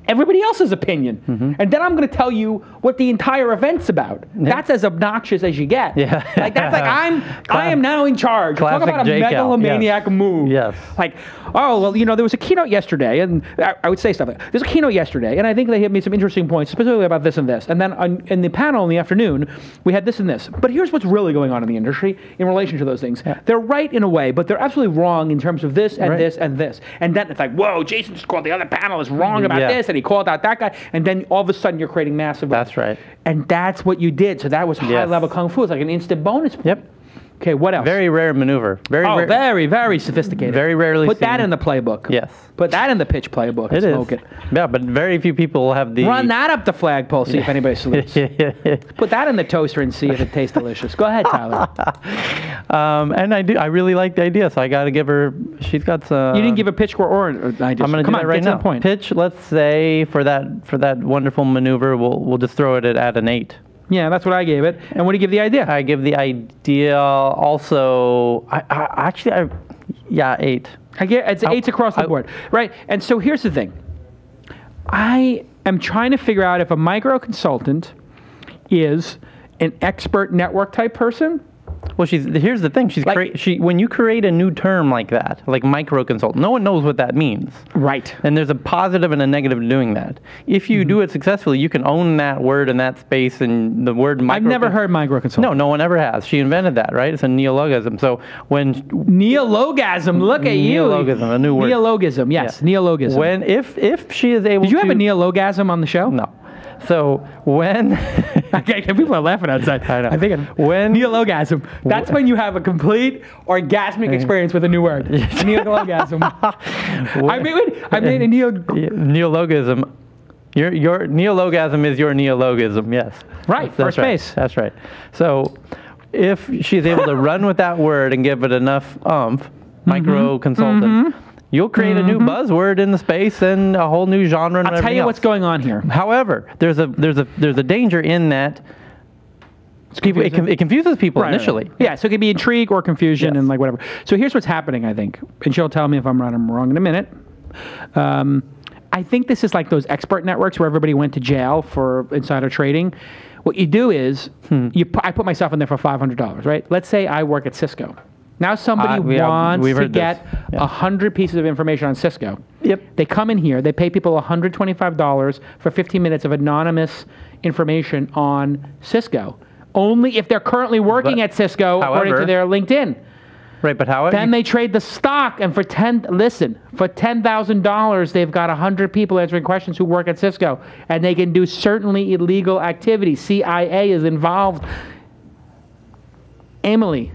everybody else's opinion. And then I'm going to tell you what the entire event's about. That's as obnoxious as you get. Yeah. Like that's like I am now in charge. Talk about a megalomaniac move. Yes. Like, oh, well, there was a keynote yesterday, and I would say stuff like, there's a keynote yesterday, and I think they had made some interesting points, specifically about this and this. And then in the panel in the afternoon, we had this and this. But here's what's really going on in the industry in relation to those things. They're right in a way, but they're absolutely wrong in terms of this and this and this. And then it's like, whoa, Jason just called the other panelists wrong about this, and he called out that guy, and then all of a sudden you're creating massive. That's right. And that's what you did. So that was high-level kung fu. It's like an instant bonus. Yep. Okay, what else? Very rare maneuver. Very, very sophisticated. Very rarely Put that in the playbook. Yes. Put that in the pitch playbook. It smoke is. It. Yeah, but very few people have the... Run that up the flagpole, see if anybody salutes. Put that in the toaster and see if it tastes delicious. Go ahead, Tyler. And I really like the idea, so I got to give her... She's got some... You didn't give a pitch or an idea. I'm going to do that right now. Point. Pitch, let's say, for that wonderful maneuver, we'll just throw it at an 8. Yeah, that's what I gave it. And what do you give the idea? I give the idea also, I 8. It's 8s across the board, right? And so here's the thing. I am trying to figure out if a micro consultant is an expert network type person. Well, here's the thing. When you create a new term like that, like micro consultant, no one knows what that means. Right. And there's a positive and a negative to doing that. If you do it successfully, you can own that word and that space and the word micro. I've never heard micro consultant. No one ever has. She invented that, right? It's a neologism. So when neologism, look at you. Neologism, a new word. Neologism, yes, neologism. When if she is able to... Did you have a neologism on the show? No. So when people are laughing outside. I know. I'm thinking when neologism. That's when you have a complete orgasmic experience with a new word. Neologism. I made a neologism. Your neologism is your neologism. Yes. Right. First base. That's right. So if she's able to run with that word and give it enough micro consultant. You'll create a new buzzword in the space and a whole new genre. And I'll tell you what's going on here. However, there's a danger in that. It confuses people initially. Right. Yeah, so it can be intrigue or confusion and like whatever. So here's what's happening, I think, and she'll tell me if I'm right or wrong in a minute. I think this is like those expert networks where everybody went to jail for insider trading. What you do is I put myself in there for $500, right? Let's say I work at Cisco. Now somebody wants to get 100 pieces of information on Cisco. Yep. They come in here, they pay people $125 for 15 minutes of anonymous information on Cisco. Only if they're currently working at Cisco, according to their LinkedIn. Right, but how? Then they trade the stock, and for $10,000, they've got 100 people answering questions who work at Cisco, and they can do certainly illegal activity. CIA is involved. Emily,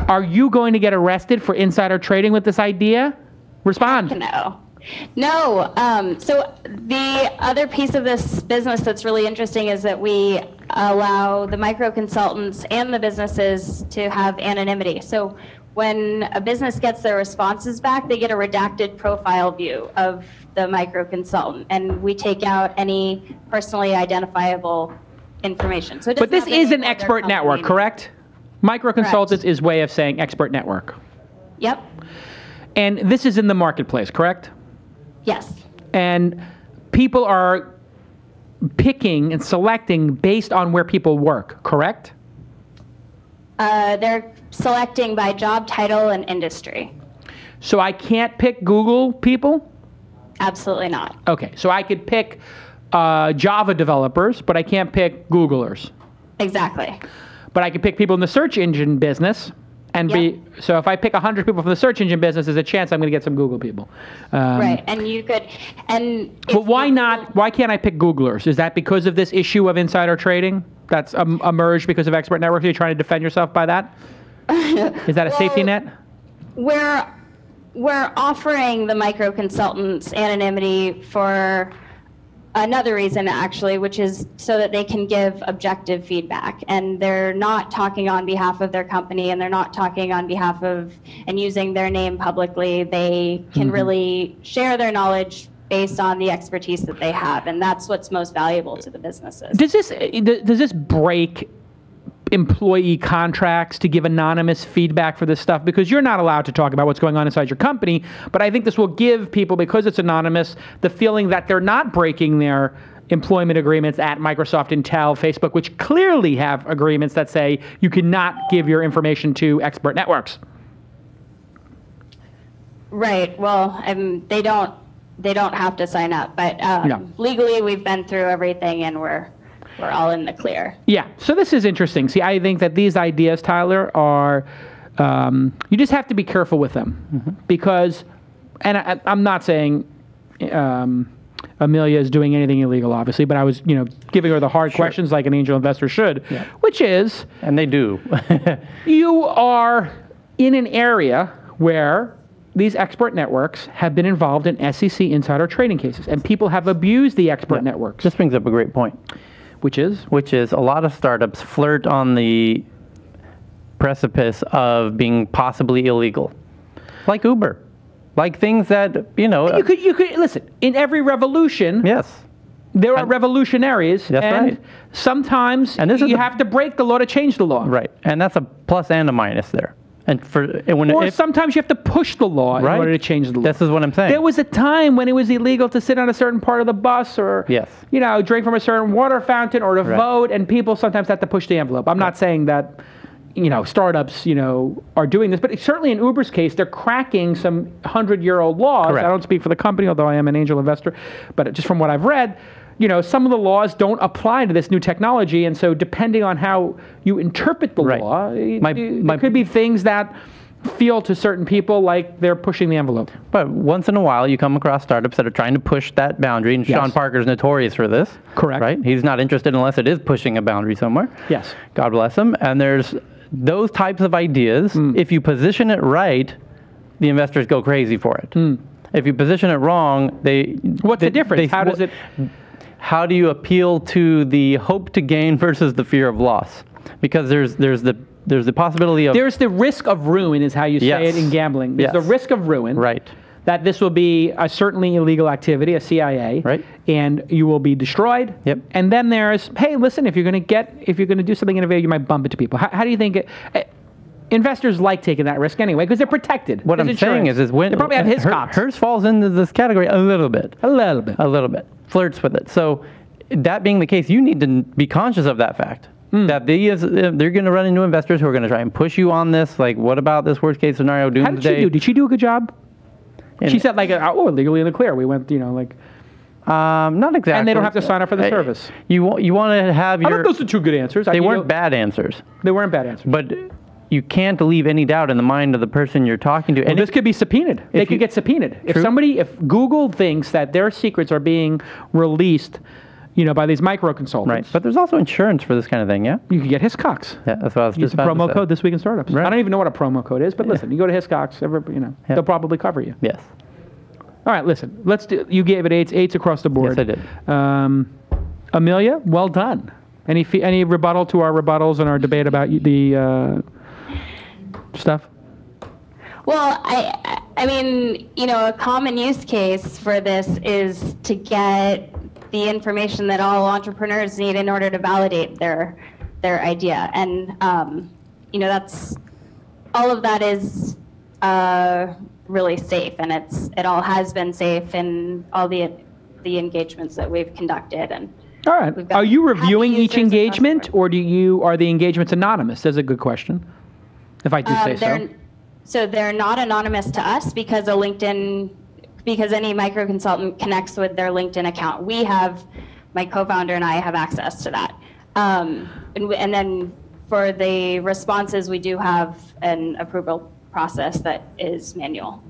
are you going to get arrested for insider trading with this idea? Respond. No. So the other piece of this business that's really interesting is that we allow the micro consultants and the businesses to have anonymity. So when a business gets their responses back, they get a redacted profile view of the micro consultant, and we take out any personally identifiable information. So but this is an expert network, correct? Micro consultants is way of saying expert network. Yep. And this is in the marketplace, correct? Yes. And people are picking and selecting based on where people work, correct? They're selecting by job title and industry. So I can't pick Google people? Absolutely not. Okay, so I could pick Java developers, but I can't pick Googlers. Exactly. But I could pick people in the search engine business. And so if I pick 100 people from the search engine business, there's a chance I'm going to get some Google people. Right, and you could, but why not? Why can't I pick Googlers? Is that because of this issue of insider trading that's emerged because of expert networks? Are you trying to defend yourself by that? Is that a safety net? We're offering the micro consultants anonymity for another reason, actually, which is so that they can give objective feedback, and they're not talking on behalf of their company, and they're not talking on behalf of and using their name publicly. They can really share their knowledge based on the expertise that they have, and that's what's most valuable to the businesses. Does this break employee contracts to give anonymous feedback for this stuff? Because you're not allowed to talk about what's going on inside your company, but I think this will give people, because it's anonymous, the feeling that they're not breaking their employment agreements at Microsoft, Intel, Facebook, which clearly have agreements that say you cannot give your information to expert networks. Right. Well, they don't have to sign up, but legally we've been through everything, and we're all in the clear. Yeah, so this is interesting. See, I think that these ideas, Tyler, are, you just have to be careful with them. Because, and I'm not saying Amelia is doing anything illegal, obviously, but I was, giving her the hard questions like an angel investor should, which is... And they do. You are in an area where these expert networks have been involved in SEC insider trading cases, and people have abused the expert networks. This brings up a great point. Which is? Which is a lot of startups flirt on the precipice of being possibly illegal. Like Uber. Like things that, You could listen, in every revolution. Yes. There are revolutionaries. That's right. Sometimes you have to break the law to change the law. Right. And that's a plus and a minus there. And sometimes you have to push the law in order to change the law. This is what I'm saying. There was a time when it was illegal to sit on a certain part of the bus or drink from a certain water fountain or to vote, and people sometimes have to push the envelope. I'm not saying that startups are doing this, but certainly in Uber's case, they're cracking some 100-year-old laws. Correct. I don't speak for the company, although I am an angel investor, but just from what I've read, some of the laws don't apply to this new technology, and so depending on how you interpret the law, there could be things that feel to certain people like they're pushing the envelope. But once in a while, you come across startups that are trying to push that boundary, and Sean Parker's notorious for this. Correct. Right? He's not interested unless it is pushing a boundary somewhere. Yes. God bless him. And there's those types of ideas. If you position it right, the investors go crazy for it. If you position it wrong, What's the difference? How do you appeal to the hope to gain versus the fear of loss? Because there's the possibility of... There's the risk of ruin is how you say it in gambling. There's the risk of ruin. Right. That this will be a certainly illegal activity, a CIA. Right. And you will be destroyed. Yep. And then there's, hey, listen, if you're going to do something innovative, you might bump into people. How do you think investors like taking that risk anyway because they're protected? What I'm saying is when... They probably have Hiscox. Hers falls into this category a little bit. A little bit. Flirts with it. So that being the case, you need to be conscious of that fact. That they're going to run into investors who are going to try and push you on this. Like, what about this worst case scenario? How did she do? Did she do a good job? She said, legally in the clear. We went, not exactly. And they don't have to sign up for the service. You want to have your... I think those are two good answers. They weren't bad answers. They weren't bad answers. But you can't leave any doubt in the mind of the person you're talking to. Well, this could be subpoenaed. They could get subpoenaed. If Google thinks that their secrets are being released by these micro consultants. Right. But there's also insurance for this kind of thing, yeah? You can get Hiscox. Yeah, that's what I was Use just the about to promo say. code This Week in Startups. Right. I don't even know what a promo code is, but listen, you go to Hiscox, they'll probably cover you. Yes. All right, listen, you gave it eights across the board. Yes, I did. Amelia, well done. Any rebuttal to our rebuttals and our debate about the stuff? Well, I mean, a common use case for this is to get the information that all entrepreneurs need in order to validate their idea, and that's all of that is really safe, and it all has been safe in all the engagements that we've conducted. And all right, are you reviewing each engagement, or are the engagements anonymous? That's a good question. If I do say so. So they're not anonymous to us because any micro consultant connects with their LinkedIn account. My co-founder and I have access to that. And then for the responses, we do have an approval process that is manual.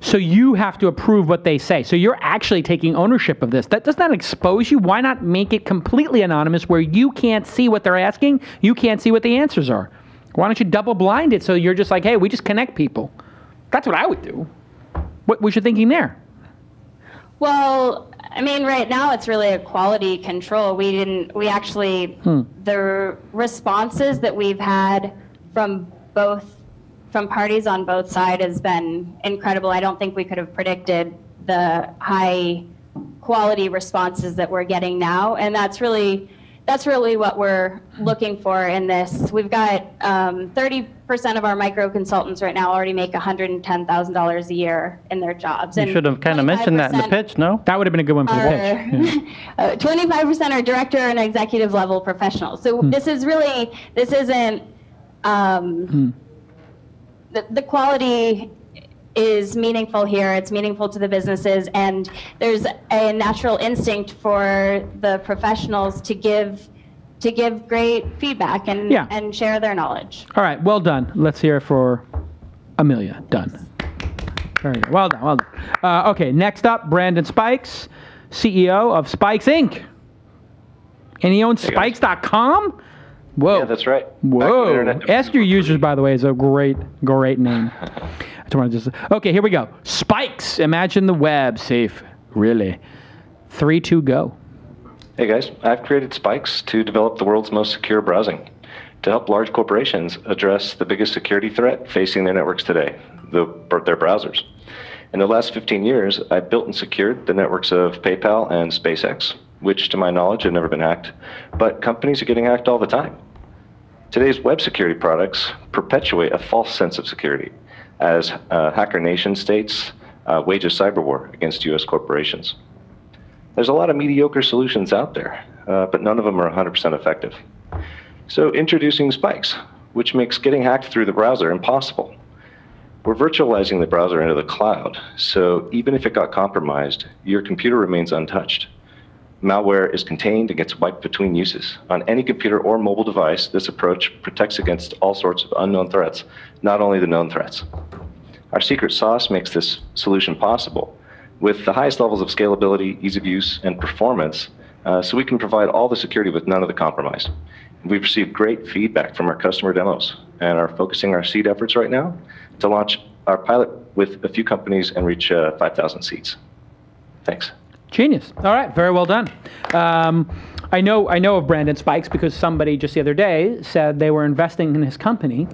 So you have to approve what they say. So you're actually taking ownership of this. That does not expose you. Why not make it completely anonymous where you can't see what they're asking, you can't see what the answers are? Why don't you double blind it so you're just like, hey, we just connect people? That's what I would do. What was you thinking there? Well, I mean, right now it's really a quality control. The responses that we've had from parties on both sides has been incredible. I don't think we could have predicted the high quality responses that we're getting now, and that's really what we're looking for in this. We've got 30% of our micro consultants right now already make $110,000 a year in their jobs. You should have kind of mentioned that in the pitch, no? That would have been a good one for the pitch. Yeah. 25% are director and executive level professionals. So this isn't, the quality is meaningful here. It's meaningful to the businesses, and there's a natural instinct for the professionals to give great feedback and share their knowledge. All right, well done. Let's hear it for Amelia. Done. Very good. Well done. Okay, next up, Brandon Spikes, CEO of Spikes Inc. And he owns Spikes.com? Whoa. Yeah, that's right. Whoa. Ask your users, by the way, is a great name. Okay, here we go. Spikes. Imagine the web safe. Really. 3, 2, go. Hey guys, I've created Spikes to develop the world's most secure browsing to help large corporations address the biggest security threat facing their networks today, their browsers. In the last 15 years, I've built and secured the networks of PayPal and SpaceX, which to my knowledge have never been hacked, but companies are getting hacked all the time. Today's web security products perpetuate a false sense of security as hacker nation states wage a cyber war against US corporations. There's a lot of mediocre solutions out there, but none of them are 100% effective. So introducing Spikes, which makes getting hacked through the browser impossible. We're virtualizing the browser into the cloud, so even if it got compromised, your computer remains untouched. Malware is contained and gets wiped between uses. On any computer or mobile device, this approach protects against all sorts of unknown threats, not only the known threats. Our secret sauce makes this solution possible with the highest levels of scalability, ease of use, and performance, so we can provide all the security with none of the compromise. We've received great feedback from our customer demos and are focusing our seed efforts right now to launch our pilot with a few companies and reach 5,000 seats. Thanks. Genius. All right, very well done. I know of Brandon Spikes because somebody just the other day said they were investing in his company,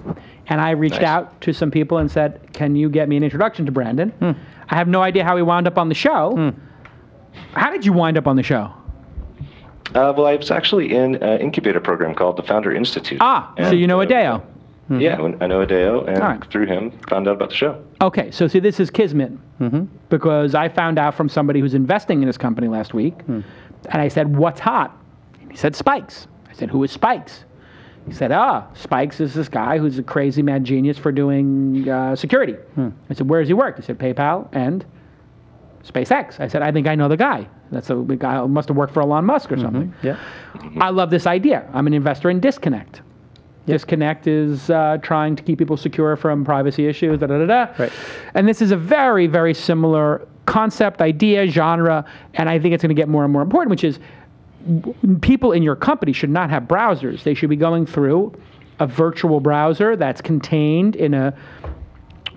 and I reached out to some people and said, can you get me an introduction to Brandon? I have no idea how he wound up on the show. How did you wind up on the show? Well, I was actually in an incubator program called the Founder Institute. So you know Adeo. Yeah, I know Adeo, and through him, found out about the show. Okay, so see, this is Kismet, because I found out from somebody who's investing in his company last week, and I said, what's hot? And he said, Spikes. I said, who is Spikes? He said, Spikes is this guy who's a crazy mad genius for doing security. I said, where does he work? He said, PayPal and SpaceX. I said, I think I know the guy. That's a guy who must have worked for Elon Musk or something. Yeah. I love this idea. I'm an investor in Disconnect. Disconnect is trying to keep people secure from privacy issues, Right. And this is a very, very similar concept, idea, genre, and I think it's going to get more and more important, which is people in your company should not have browsers. They should be going through a virtual browser that's contained in a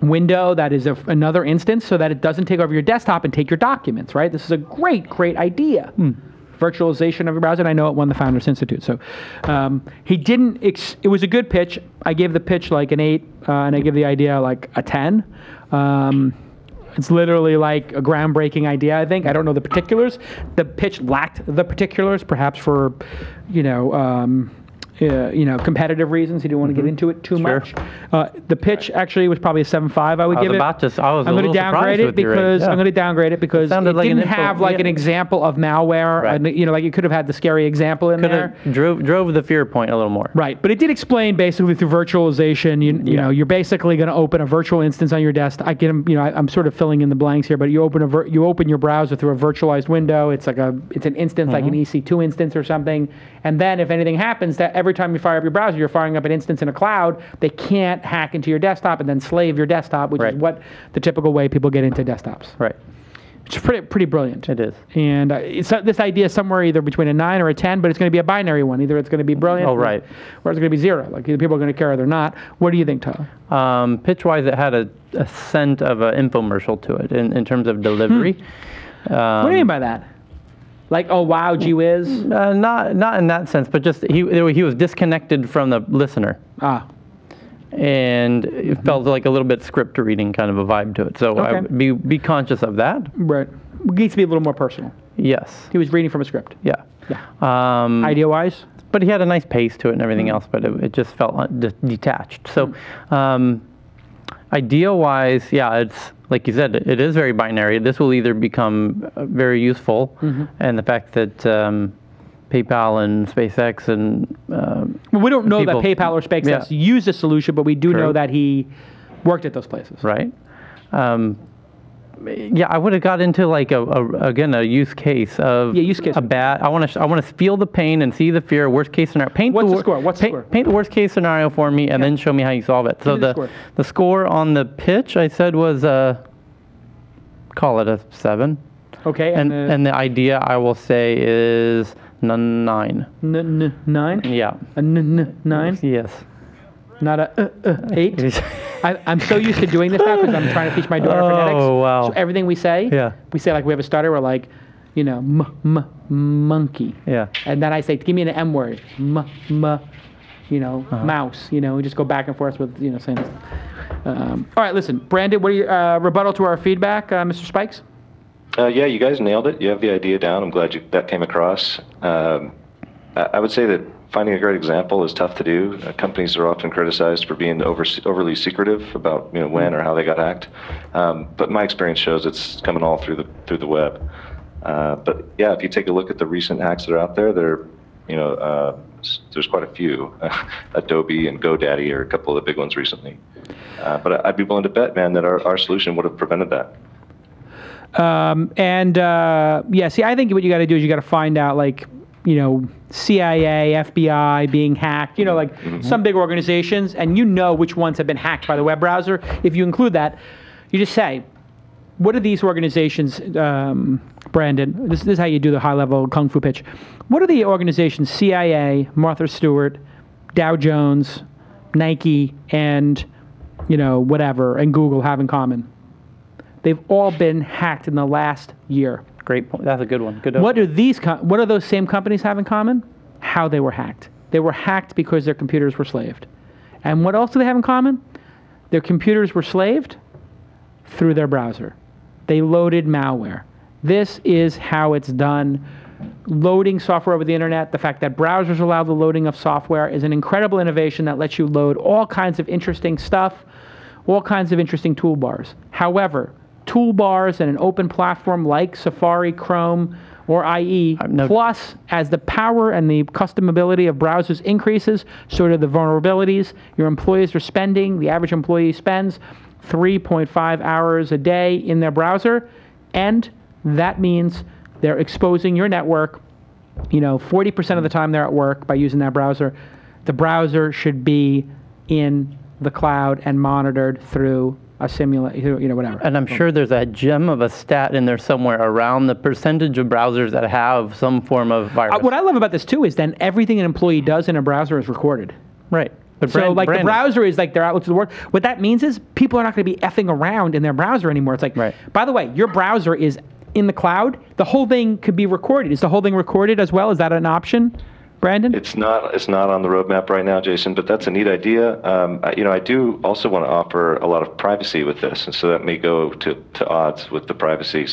window that is another instance, so that it doesn't take over your desktop and take your documents, right? This is a great idea. Virtualization of your browser, and I know it won the Founders Institute. So he didn't, it was a good pitch. I gave the pitch like an 8, and I give the idea like a 10. It's literally like a groundbreaking idea, I think. I don't know the particulars. The pitch lacked the particulars, perhaps for, competitive reasons. He didn't want to get into it too much. The pitch actually was probably a 7.5. I would give it. I'm going to downgrade it because I'm going to downgrade it because it didn't have like an example of malware. Right. And, like you could have had the scary example in there. Drove the fear point a little more. Right, but it did explain basically through virtualization. You're basically going to open a virtual instance on your desktop. I'm sort of filling in the blanks here, but you open your browser through a virtualized window. It's like it's an instance like an EC2 instance or something. And then if anything happens, that every time you fire up your browser, you're firing up an instance in a cloud. They can't hack into your desktop and then slave your desktop, which is what the typical way people get into desktops. Right. It's pretty brilliant. It is. And this idea is somewhere either between a 9 or a 10, but it's going to be a binary one. Either it's going to be brilliant, or it's going to be 0. Like either people are going to care or they're not. What do you think, Tyler? Pitch-wise, it had a scent of an infomercial to it in terms of delivery. What do you mean by that? Like, oh wow, gee whiz? Not in that sense, but just he was disconnected from the listener. And it felt like a little bit script reading kind of a vibe to it. So I would be conscious of that. Right. It needs to be a little more personal. Yes. He was reading from a script. Yeah. Idea-wise? But he had a nice pace to it and everything else, but it just felt detached. So idea-wise, it's like you said, it is very binary. This will either become very useful, and the fact that PayPal and SpaceX and we don't know that PayPal or SpaceX used the solution, but we do know that he worked at those places. Right. I would have got into like a use case of use case. I want to feel the pain and see the fear. Worst case scenario. Paint the score. Paint the worst case scenario for me, and then show me how you solve it. So the score on the pitch I said was call it a 7. Okay. And the idea I will say is 9. 9. Yeah. A 9. Yes. Not a 8. I'm so used to doing this now because I'm trying to teach my daughter phonetics. Oh, wow. So everything we say, we say like we have a stutter. We're like, monkey. Yeah. And then I say, give me an M word. Mouse. We just go back and forth with, saying this. All right, listen. Brandon, what do you, rebuttal to our feedback, Mr. Spikes? You guys nailed it. You have the idea down. I'm glad that came across. I would say that finding a great example is tough to do. Companies are often criticized for being overly secretive about when or how they got hacked. But my experience shows it's coming all through the web. But if you take a look at the recent hacks that are out there, there's quite a few. Adobe and GoDaddy are a couple of the big ones recently. But I'd be willing to bet, man, that our solution would have prevented that. I think what you got to do is you got to find out CIA, FBI being hacked, some big organizations, and which ones have been hacked by the web browser. If you include that, you just say, what are these organizations, Brandon, this is how you do the high-level kung fu pitch. What are the organizations CIA, Martha Stewart, Dow Jones, Nike, and, whatever, and Google have in common? They've all been hacked in the last year. Great point. That's a good one. What do those same companies have in common? How they were hacked. They were hacked because their computers were slaved. And what else do they have in common? Their computers were slaved through their browser. They loaded malware. This is how it's done. Loading software over the internet, the fact that browsers allow the loading of software is an incredible innovation that lets you load all kinds of interesting stuff, all kinds of interesting toolbars. However, toolbars and an open platform like Safari, Chrome, or IE, plus as the power and the customability of browsers increases, so do the vulnerabilities. Your employees are spending, the average employee spends 3.5 hours a day in their browser, and that means they're exposing your network 40% of the time they're at work by using that browser. The browser should be in the cloud and monitored through a simulator, whatever. And I'm sure there's a gem of a stat in there somewhere around the percentage of browsers that have some form of virus. What I love about this too is then everything an employee does in a browser is recorded. Right. But So the browser is like their outlet to the world. What that means is people are not going to be effing around in their browser anymore. It's like, by the way, your browser is in the cloud. The whole thing could be recorded. Is the whole thing recorded as well? Is that an option, Brandon? It's not on the roadmap right now, Jason, but that's a neat idea. I do also want to offer a lot of privacy with this, and so that may go to odds with the privacy.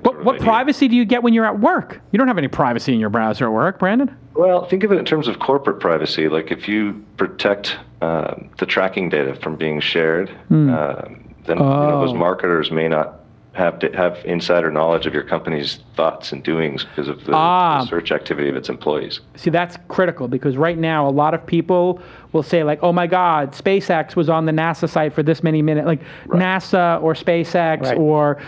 What privacy do you get when you're at work? You don't have any privacy in your browser at work, Brandon. Well, think of it in terms of corporate privacy. Like if you protect the tracking data from being shared, then those marketers may not have insider knowledge of your company's thoughts and doings because of the search activity of its employees. See, that's critical because right now a lot of people will say like, oh my God, SpaceX was on the NASA site for this many minutes, like NASA or SpaceX or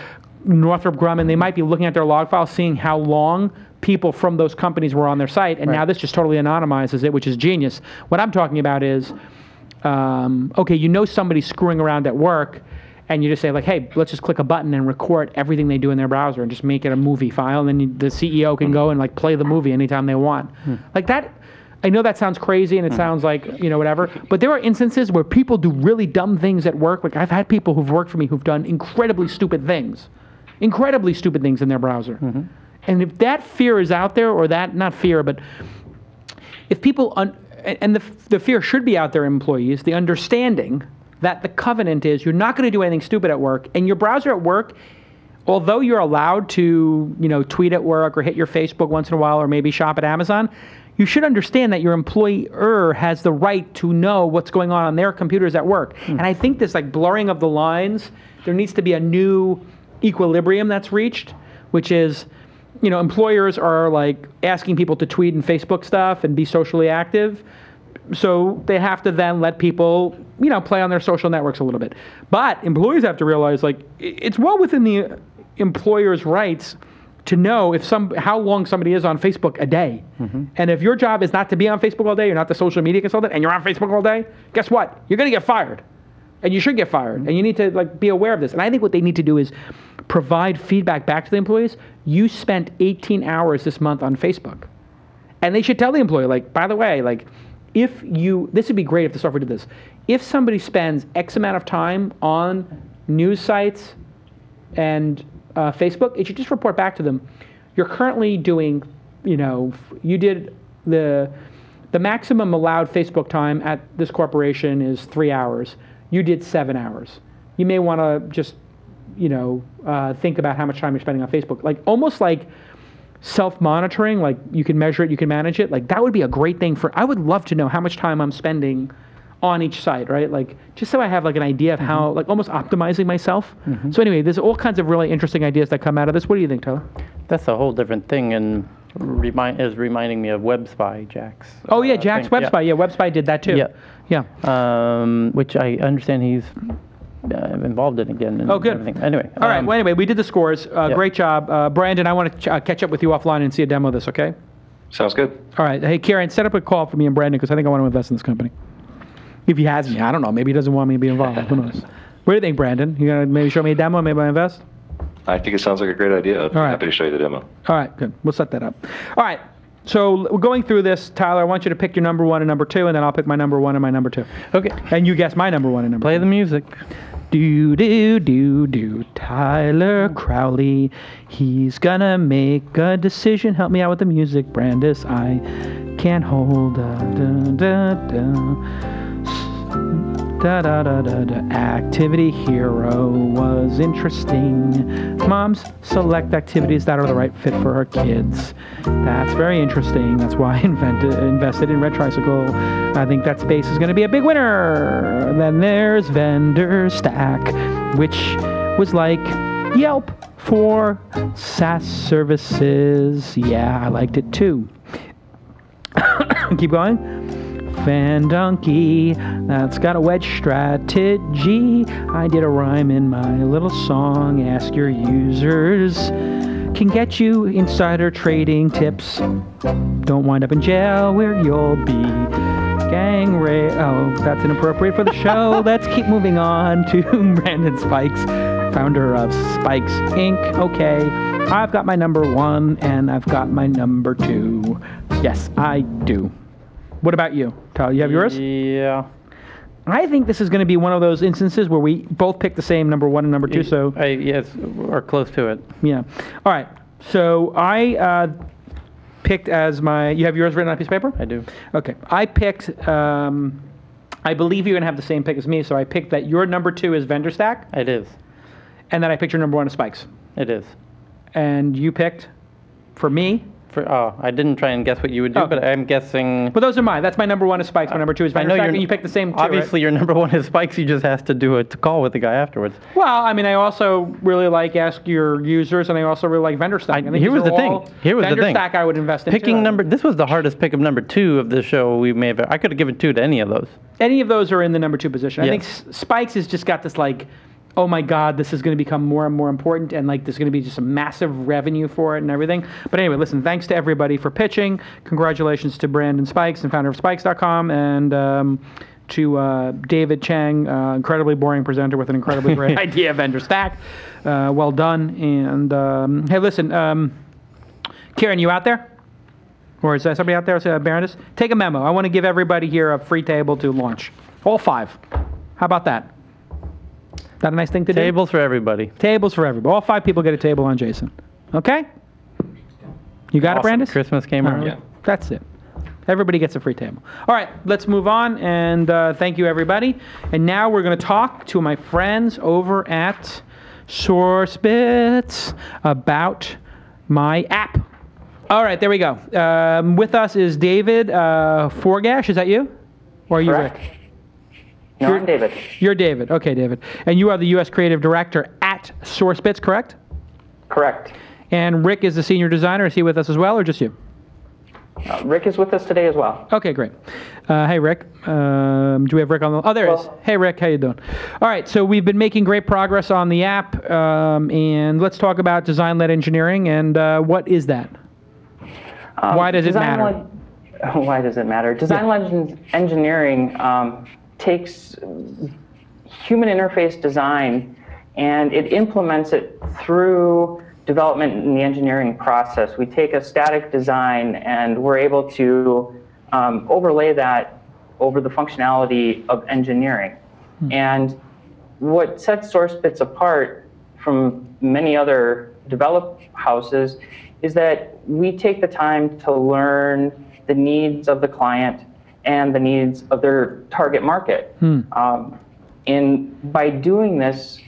Northrop Grumman. They might be looking at their log file, seeing how long people from those companies were on their site, and now this just totally anonymizes it, which is genius. What I'm talking about is, somebody's screwing around at work, and you just say like, hey, let's just click a button and record everything they do in their browser and just make it a movie file, and then the CEO can go and like play the movie anytime they want. Like that, I know that sounds crazy and it sounds like, whatever, but there are instances where people do really dumb things at work. Like I've had people who've worked for me who've done incredibly stupid things in their browser. And if that fear is out there, or that, not fear, but if people, and the fear should be out there in employees, the understanding that the covenant is you're not going to do anything stupid at work, and your browser at work, although you're allowed to, tweet at work or hit your Facebook once in a while or maybe shop at Amazon, you should understand that your employer has the right to know what's going on their computers at work. And I think this like blurring of the lines, there needs to be a new equilibrium that's reached, which is, employers are like asking people to tweet and Facebook stuff and be socially active. So they have to then let people, play on their social networks a little bit. But employees have to realize like it's well within the employer's rights to know how long somebody is on Facebook a day. And if your job is not to be on Facebook all day, you're not the social media consultant, and you're on Facebook all day, guess what? You're going to get fired. And you should get fired. And you need to like be aware of this. And I think what they need to do is provide feedback back to the employees. You spent 18 hours this month on Facebook. And they should tell the employee, like, by the way, like, this would be great if the software did this. If somebody spends X amount of time on news sites and Facebook, it should just report back to them. You're currently doing, you did the maximum allowed Facebook time at this corporation is 3 hours. You did 7 hours. You may want to just, think about how much time you're spending on Facebook. Like almost like self-monitoring, like you can measure it, you can manage it. Like that would be a great thing I would love to know how much time I'm spending on each site, right? Like just so I have like an idea of how, like almost optimizing myself. So anyway, there's all kinds of really interesting ideas that come out of this. What do you think, Tyler? That's a whole different thing, and is reminding me of WebSpy, Jack's. Oh yeah, Jack's WebSpy. Yeah, WebSpy did that too. Yeah. Which I understand he's involved in again. And good. Everything. Anyway. All right. Well, anyway, we did the scores. Great job, Brandon. I want to catch up with you offline and see a demo of this. Okay. Sounds good. All right. Hey, Karen, set up a call for me and Brandon because I think I want to invest in this company. If he has me, I don't know. Maybe he doesn't want me to be involved. Who knows? What do you think, Brandon? You gonna maybe show me a demo? Maybe I invest. I think it sounds like a great idea. I'd be happy to show you the demo. All right. Good. We'll set that up. All right. So we're going through this, Tyler. I want you to pick your number 1 and number 2, and then I'll pick my number 1 and my number 2. Okay. And you guess my number 1 and number 2. Play the music. Do, Tyler Crowley. He's gonna make a decision. Help me out with the music, Brandis. I can't hold. ActivityHero was interesting. Moms select activities that are the right fit for her kids. That's very interesting. That's why I invested in Red Tricycle. I think that space is going to be a big winner. Then there's VendorStack, which was like Yelp for SaaS services. Yeah, I liked it too. Keep going. FanDonkey, that's got a wedge strategy. I did a rhyme in my little song. Ask your users. Can get you insider trading tips. Don't wind up in jail where you'll be Oh, that's inappropriate for the show. Let's keep moving on to Brandon Spikes, founder of Spikes Inc. Okay, I've got my number 1 and I've got my number 2. Yes, I do. What about you, Tyler? You have yours? Yeah. I think this is going to be one of those instances where we both pick the same number 1 and number 2. So yes, or close to it. yeah. All right. So I picked as my. You have yours written on a piece of paper? I do. Okay. I picked. I believe you're going to have the same pick as me, so I picked that your number 2 is VendorStack. It is. And then I picked your number 1 is Spikes. It is. And you picked, for me. I didn't try and guess what you would do, but I'm guessing. But those are mine. That's my number 1 is Spikes. My number 2 is VendorStack. And you picked the same 2. Obviously, right? your number 1 is Spikes. You just have to do a call with the guy afterwards. Well, I mean, I also really like Ask Your Users, and I also really like VendorStack. Here was the thing. VendorStack I would invest in. Picking number. This was the hardest pick of number 2 of the show we may have. I could have given 2 to any of those. Any of those are in the number 2 position. Yes. I think Spikes has just got this like, oh my God, this is going to become more and more important, and like there's going to be just a massive revenue for it and everything. But anyway, listen, thanks to everybody for pitching. Congratulations to Brandon Spikes and founder of Spikes.com, and to David Chang, incredibly boring presenter with an incredibly great idea, VendorStack. Well done. And hey, listen, Kieran, you out there? Or is there somebody out there? Baroness? Take a memo. I want to give everybody here a free table to launch. All 5. How about that? That a nice thing to do? Tables for everybody. Tables for everybody. All 5 people get a table on Jason. Okay? You got it, Brandis? Christmas came around. Yeah. That's it. Everybody gets a free table. All right, let's move on, and thank you, everybody. And now we're going to talk to my friends over at SourceBits about my app. All right, there we go. With us is David Forgash. Is that you? Or are you Correct. Rick? No, I'm David. You're David. Okay, David. And you are the U.S. Creative Director at SourceBits, correct? Correct. And Rick is the Senior Designer. Is he with us as well, or just you? Rick is with us today as well. Okay, great. Hey, Rick. Do we have Rick on the... Oh, there he is. Hey, Rick. How you doing? All right, so we've been making great progress on the app, and let's talk about design-led engineering, and what is that? Why does it matter? Why does it matter? Design-led engineering takes human interface design and it implements it through development in the engineering process. We take a static design and we're able to overlay that over the functionality of engineering. And what sets SourceBits apart from many other develop houses is that we take the time to learn the needs of the client and the needs of their target market. And by doing this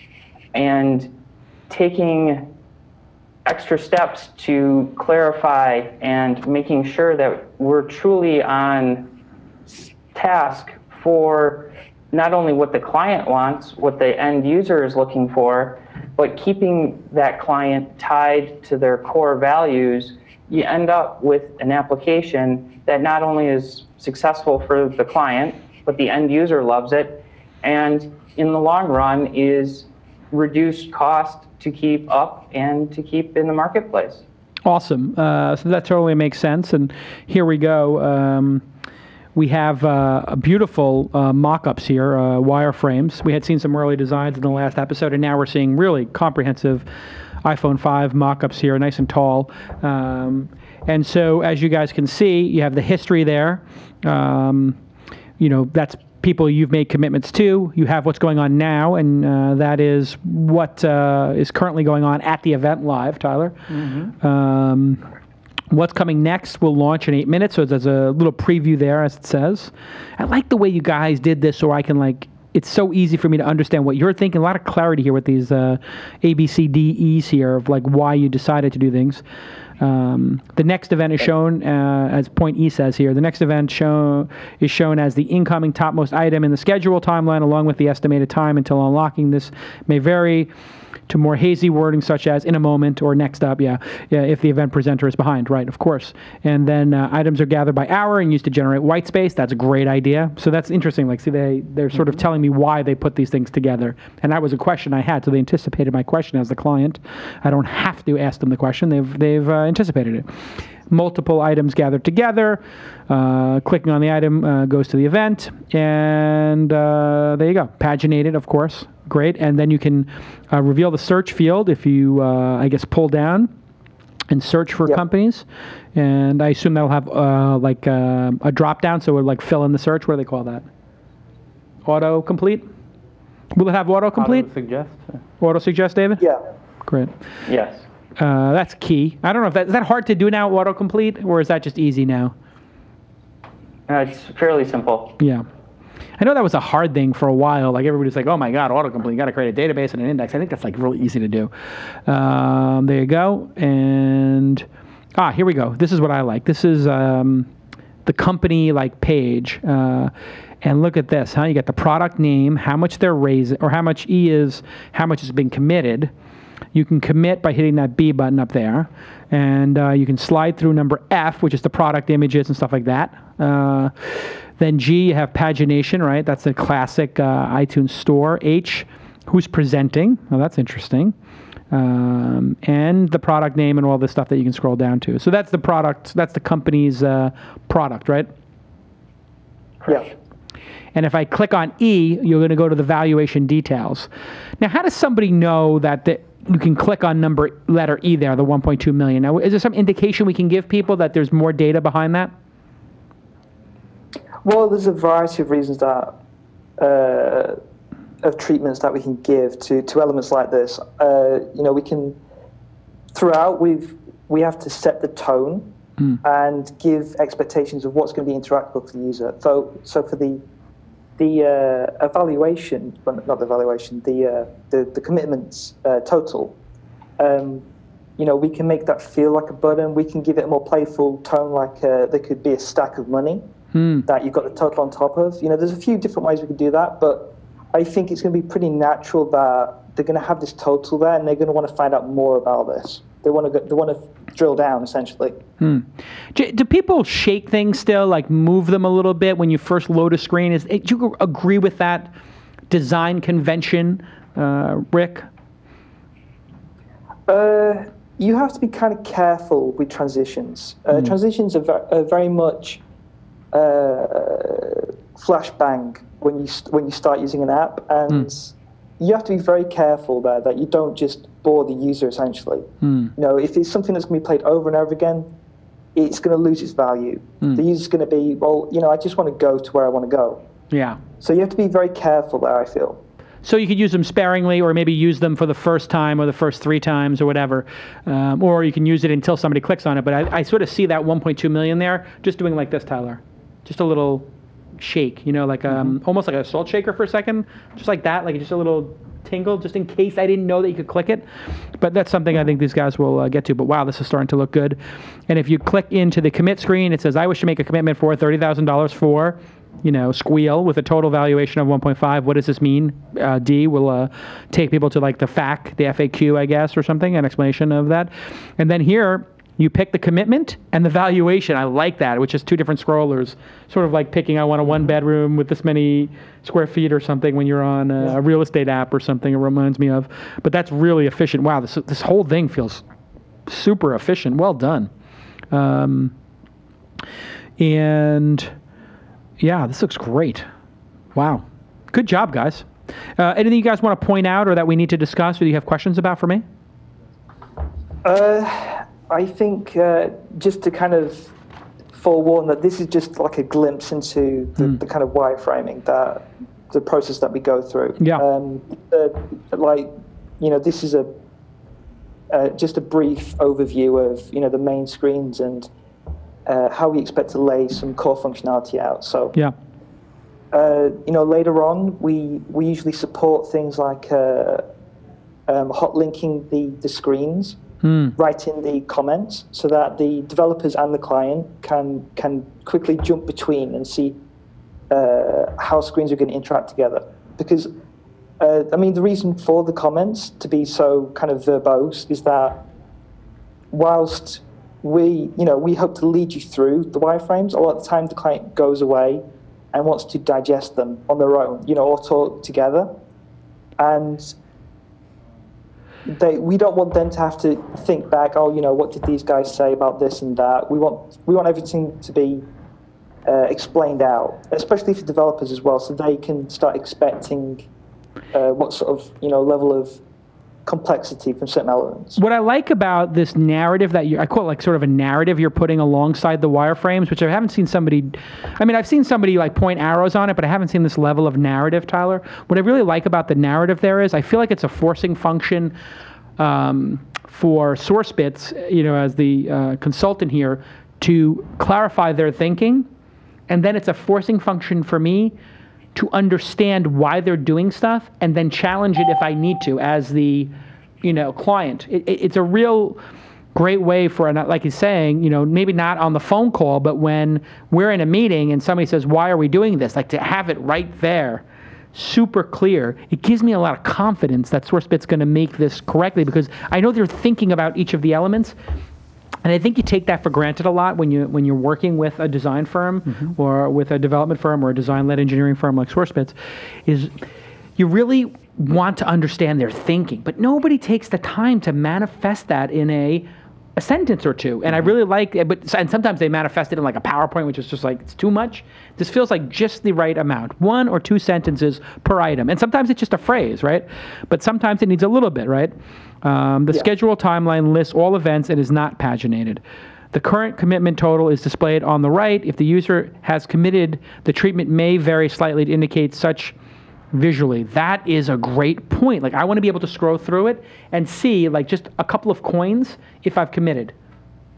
and taking extra steps to clarify and making sure that we're truly on task for not only what the client wants, what the end user is looking for, but keeping that client tied to their core values, you end up with an application that not only is successful for the client, but the end user loves it, and in the long run is reduced cost to keep up and to keep in the marketplace. Awesome. So that totally makes sense. And here we go. We have beautiful mock-ups here, wireframes. We had seen some early designs in the last episode, and now we're seeing really comprehensive iPhone 5 mock-ups here, nice and tall. And so, as you guys can see, you have the history there. You know, that's people you've made commitments to. You have what's going on now, and that is what is currently going on at the event live, Tyler. What's coming next will launch in 8 minutes, so there's a little preview there, as it says. I like the way you guys did this, so I can, like, it's so easy for me to understand what you're thinking. A lot of clarity here with these A, B, C, D, E's here of, like, why you decided to do things. The next event is shown, as point E says here, the next event is shown as the incoming topmost item in the schedule timeline, along with the estimated time until unlocking. This may vary to more hazy wording such as in a moment or next up, if the event presenter is behind, right, of course. And then items are gathered by hour and used to generate white space. That's a great idea. So that's interesting. Like, see, they're sort of telling me why they put these things together. And that was a question I had, so they anticipated my question as the client. I don't have to ask them the question. They've anticipated it. multiple items gathered together. Clicking on the item goes to the event, and there you go. Paginated, of course. Great. And then you can reveal the search field if you, I guess, pull down and search for companies. And I assume that'll have a drop down, so it would like fill in the search. What do they call that? Auto-complete? Will it have auto-complete? Auto-suggest. Auto-suggest, David? Yeah. Great. Yes. That's key. I don't know if is that hard to do now, auto-complete, or is that just easy now? It's fairly simple. Yeah. I know that was a hard thing for a while. Like everybody's like, oh my God, autocomplete, you got to create a database and an index. I think that's like really easy to do. There you go. And here we go. This is what I like. This is the company like page. And look at this, You get the product name, how much they're raising, or how much E is, how much has been committed. You can commit by hitting that B button up there. And you can slide through number F, which is the product images and stuff like that. Then G, you have pagination, right? That's a classic iTunes store. H, who's presenting. Well, that's interesting. And the product name and all this stuff that you can scroll down to. So that's the product. That's the company's product, right? Yeah. And if I click on E, you're going to go to the valuation details. Now, how does somebody know that you can click on letter E there, the 1.2 million? Now, is there some indication we can give people that there's more data behind that? Well, there's a variety of reasons that of treatments that we can give to elements like this. We can throughout we have to set the tone and give expectations of what's going to be interactable for the user. So for the evaluation, well, not the evaluation, the commitments total. We can make that feel like a button. We can give it a more playful tone, like there could be a stack of money that you've got the total on top of. There's a few different ways we could do that, but I think it's going to be pretty natural that they're going to have this total there, and they're going to want to find out more about this. They want to drill down, essentially. Do people shake things still, like move them a little bit when you first load a screen? Do you agree with that design convention, Rick? You have to be kind of careful with transitions. Transitions are very much flashbang when you start using an app, and you have to be very careful there that you don't just bore the user, essentially. If it's something that's going to be played over and over again, it's going to lose its value. The user's going to be, I just want to go to where I want to go. Yeah. So you have to be very careful there, I feel. So you could use them sparingly, or maybe use them for the first time or the first 3 times or whatever. Or you can use it until somebody clicks on it. But I sort of see that 1.2 million there, just doing like this, Tyler. Just a little shake, like almost like a salt shaker for a second, just like that, like just a little tingle, just in case I didn't know that you could click it. But that's something I think these guys will get to. But wow, this is starting to look good. And if you click into the commit screen, it says, I wish to make a commitment for $30,000 for, Squeal with a total valuation of 1.5. What does this mean? D will take people to like the FAQ, I guess, or something, an explanation of that. And then here, you pick the commitment and the valuation. I like that, which is 2 different scrollers, sort of like picking, I want a 1-bedroom with this many square feet or something when you're on a real estate app or something, it reminds me of. But that's really efficient. Wow, this whole thing feels super efficient. Well done. And yeah, this looks great. Wow. Good job, guys. Anything you guys want to point out or that we need to discuss or you have questions about for me? I think just to kind of forewarn that this is just like a glimpse into the kind of wireframing, that the process that we go through. Yeah. This is just a brief overview of the main screens and how we expect to lay some core functionality out. So yeah. Later on we usually support things like hot linking the screens. Right in the comments, so that the developers and the client can quickly jump between and see how screens are going to interact together. Because the reason for the comments to be so kind of verbose is that whilst we hope to lead you through the wireframes, a lot of the time the client goes away and wants to digest them on their own, or talk together, and we don't want them to have to think back. Oh, what did these guys say about this and that? We want everything to be explained out, especially for developers as well, so they can start expecting what sort of level of complexity from certain elements. What I like about this narrative that I call it like sort of a narrative you're putting alongside the wireframes, which I haven't seen somebody, I've seen somebody like point arrows on it, but I haven't seen this level of narrative, Tyler. What I really like about the narrative there is I feel like it's a forcing function for SourceBits, as the consultant here, to clarify their thinking, and then it's a forcing function for me to understand why they're doing stuff and then challenge it if I need to as the, client. It's a real great way for, like he's saying, maybe not on the phone call, but when we're in a meeting and somebody says, why are we doing this? Like to have it right there, super clear. It gives me a lot of confidence that SourceBits going to make this correctly because I know they're thinking about each of the elements. And I think you take that for granted a lot when you're working with a design firm or with a development firm or a design-led engineering firm like SourceBits, is you really want to understand their thinking, but nobody takes the time to manifest that in a sentence or two. And I really like it, and sometimes they manifest it in like a PowerPoint, which is just like, it's too much. This feels like just the right amount, 1 or 2 sentences per item. And sometimes it's just a phrase, right? But sometimes it needs a little bit, right? The schedule timeline lists all events and is not paginated. The current commitment total is displayed on the right. If the user has committed, the treatment may vary slightly to indicate such visually. That is a great point. Like I want to be able to scroll through it and see like just a couple of coins if I've committed,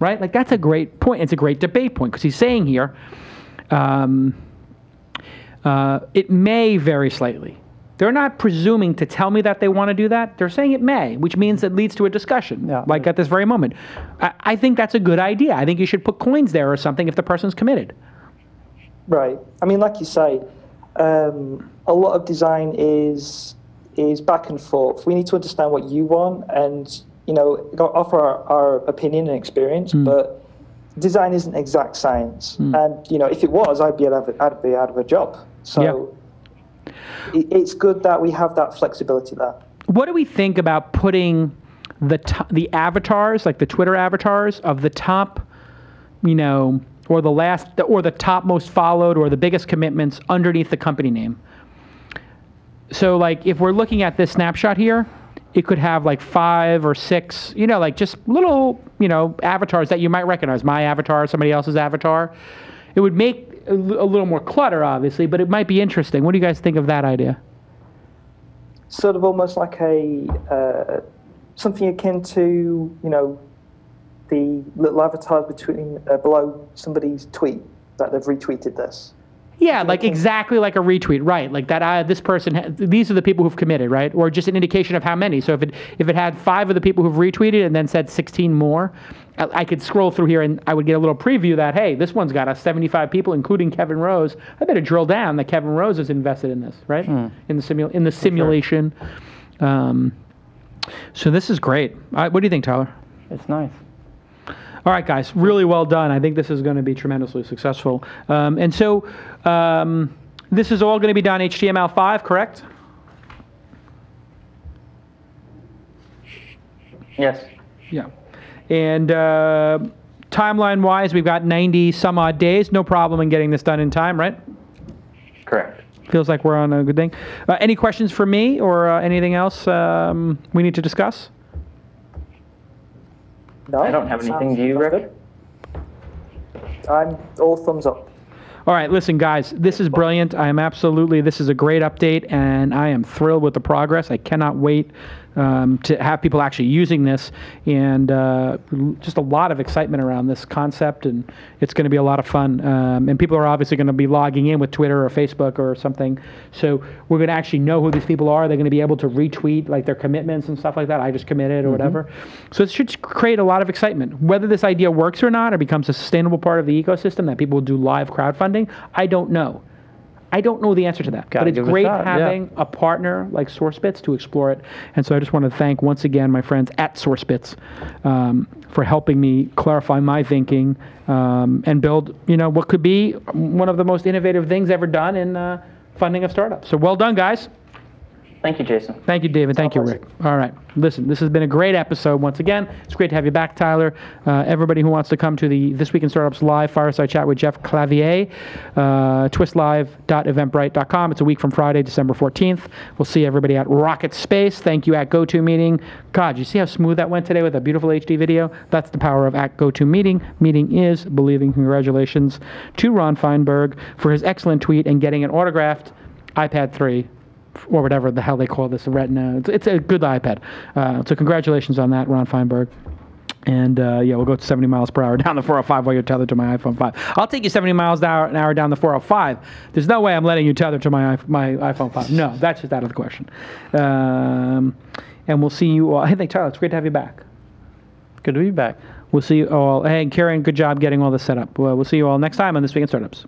right? Like that's a great point. It's a great debate point because he's saying here, it may vary slightly. They're not presuming to tell me that they want to do that. They're saying it may, which means it leads to a discussion, like at this very moment. I think that's a good idea. I think you should put coins there or something if the person's committed. Right. Like you say, a lot of design is back and forth. We need to understand what you want and, offer our opinion and experience, but design isn't exact science. And, if it was, I'd be out of a job. So it's good that we have that flexibility there. What do we think about putting the avatars, like the Twitter avatars of the top, or the top most followed or the biggest commitments underneath the company name? So like if we're looking at this snapshot here, it could have like 5 or 6, like just little, avatars that you might recognize. My avatar, somebody else's avatar. It would make a little more clutter, obviously, but it might be interesting. What do you guys think of that idea? Sort of almost like a something akin to, the little avatars below somebody's tweet that they've retweeted this. Yeah, like exactly like a retweet, right? Like that. This person, these are the people who've committed, right? Or just an indication of how many. So if it had 5 of the people who've retweeted and then said 16 more, I could scroll through here and I would get a little preview that, hey, this one's got 75 people, including Kevin Rose. I better drill down that Kevin Rose is invested in this, right? In the simulation. Sure. So this is great. What do you think, Tyler? It's nice. All right, guys, really well done. I think this is going to be tremendously successful. And so this is all going to be done HTML5, correct? Yes. Yeah. And timeline-wise, we've got 90 some odd days. No problem in getting this done in time, right? Correct. Feels like we're on a good thing. Any questions for me or anything else we need to discuss? No, I don't have anything. Do you, Rick? I'm all thumbs up. All right, listen, guys, this is brilliant. This is a great update, and I am thrilled with the progress. I cannot wait to have people actually using this, and just a lot of excitement around this concept, and it's going to be a lot of fun. And people are obviously going to be logging in with Twitter or Facebook or something, so we're going to actually know who these people are. They're going to be able to retweet like their commitments and stuff like that. I just committed or whatever. So it should create a lot of excitement. Whether this idea works or not or becomes a sustainable part of the ecosystem that people will do live crowdfunding, I don't know. I don't know the answer to that, but it's great having a partner like SourceBits to explore it. And so I just want to thank once again my friends at SourceBits for helping me clarify my thinking and build, what could be one of the most innovative things ever done in funding of startups. So well done, guys. Thank you, Jason. Thank you, David. Thank you, Rick. All right. Listen, this has been a great episode once again. It's great to have you back, Tyler. Everybody who wants to come to the This Week in Startups live fireside chat with Jeff Cavalier, twistlive.eventbrite.com. It's a week from Friday, December 14th. We'll see everybody at Rocket Space. Thank you at GoToMeeting. God, you see how smooth that went today with a beautiful HD video? That's the power of at GoToMeeting. Meeting is believing. Congratulations to Ron Feinberg for his excellent tweet and getting an autographed iPad 3. Or whatever the hell they call this, a Retina. It's a good iPad. So congratulations on that, Ron Feinberg. And yeah, we'll go to 70 miles per hour down the 405 while you're tethered to my iPhone 5. I'll take you 70 miles an hour down the 405. There's no way I'm letting you tether to my iPhone 5. No, that's just out of the question. And we'll see you all. Hey, Tyler, it's great to have you back. Good to be back. We'll see you all. Hey, Karen, good job getting all this set up. We'll see you all next time on This Week in Startups.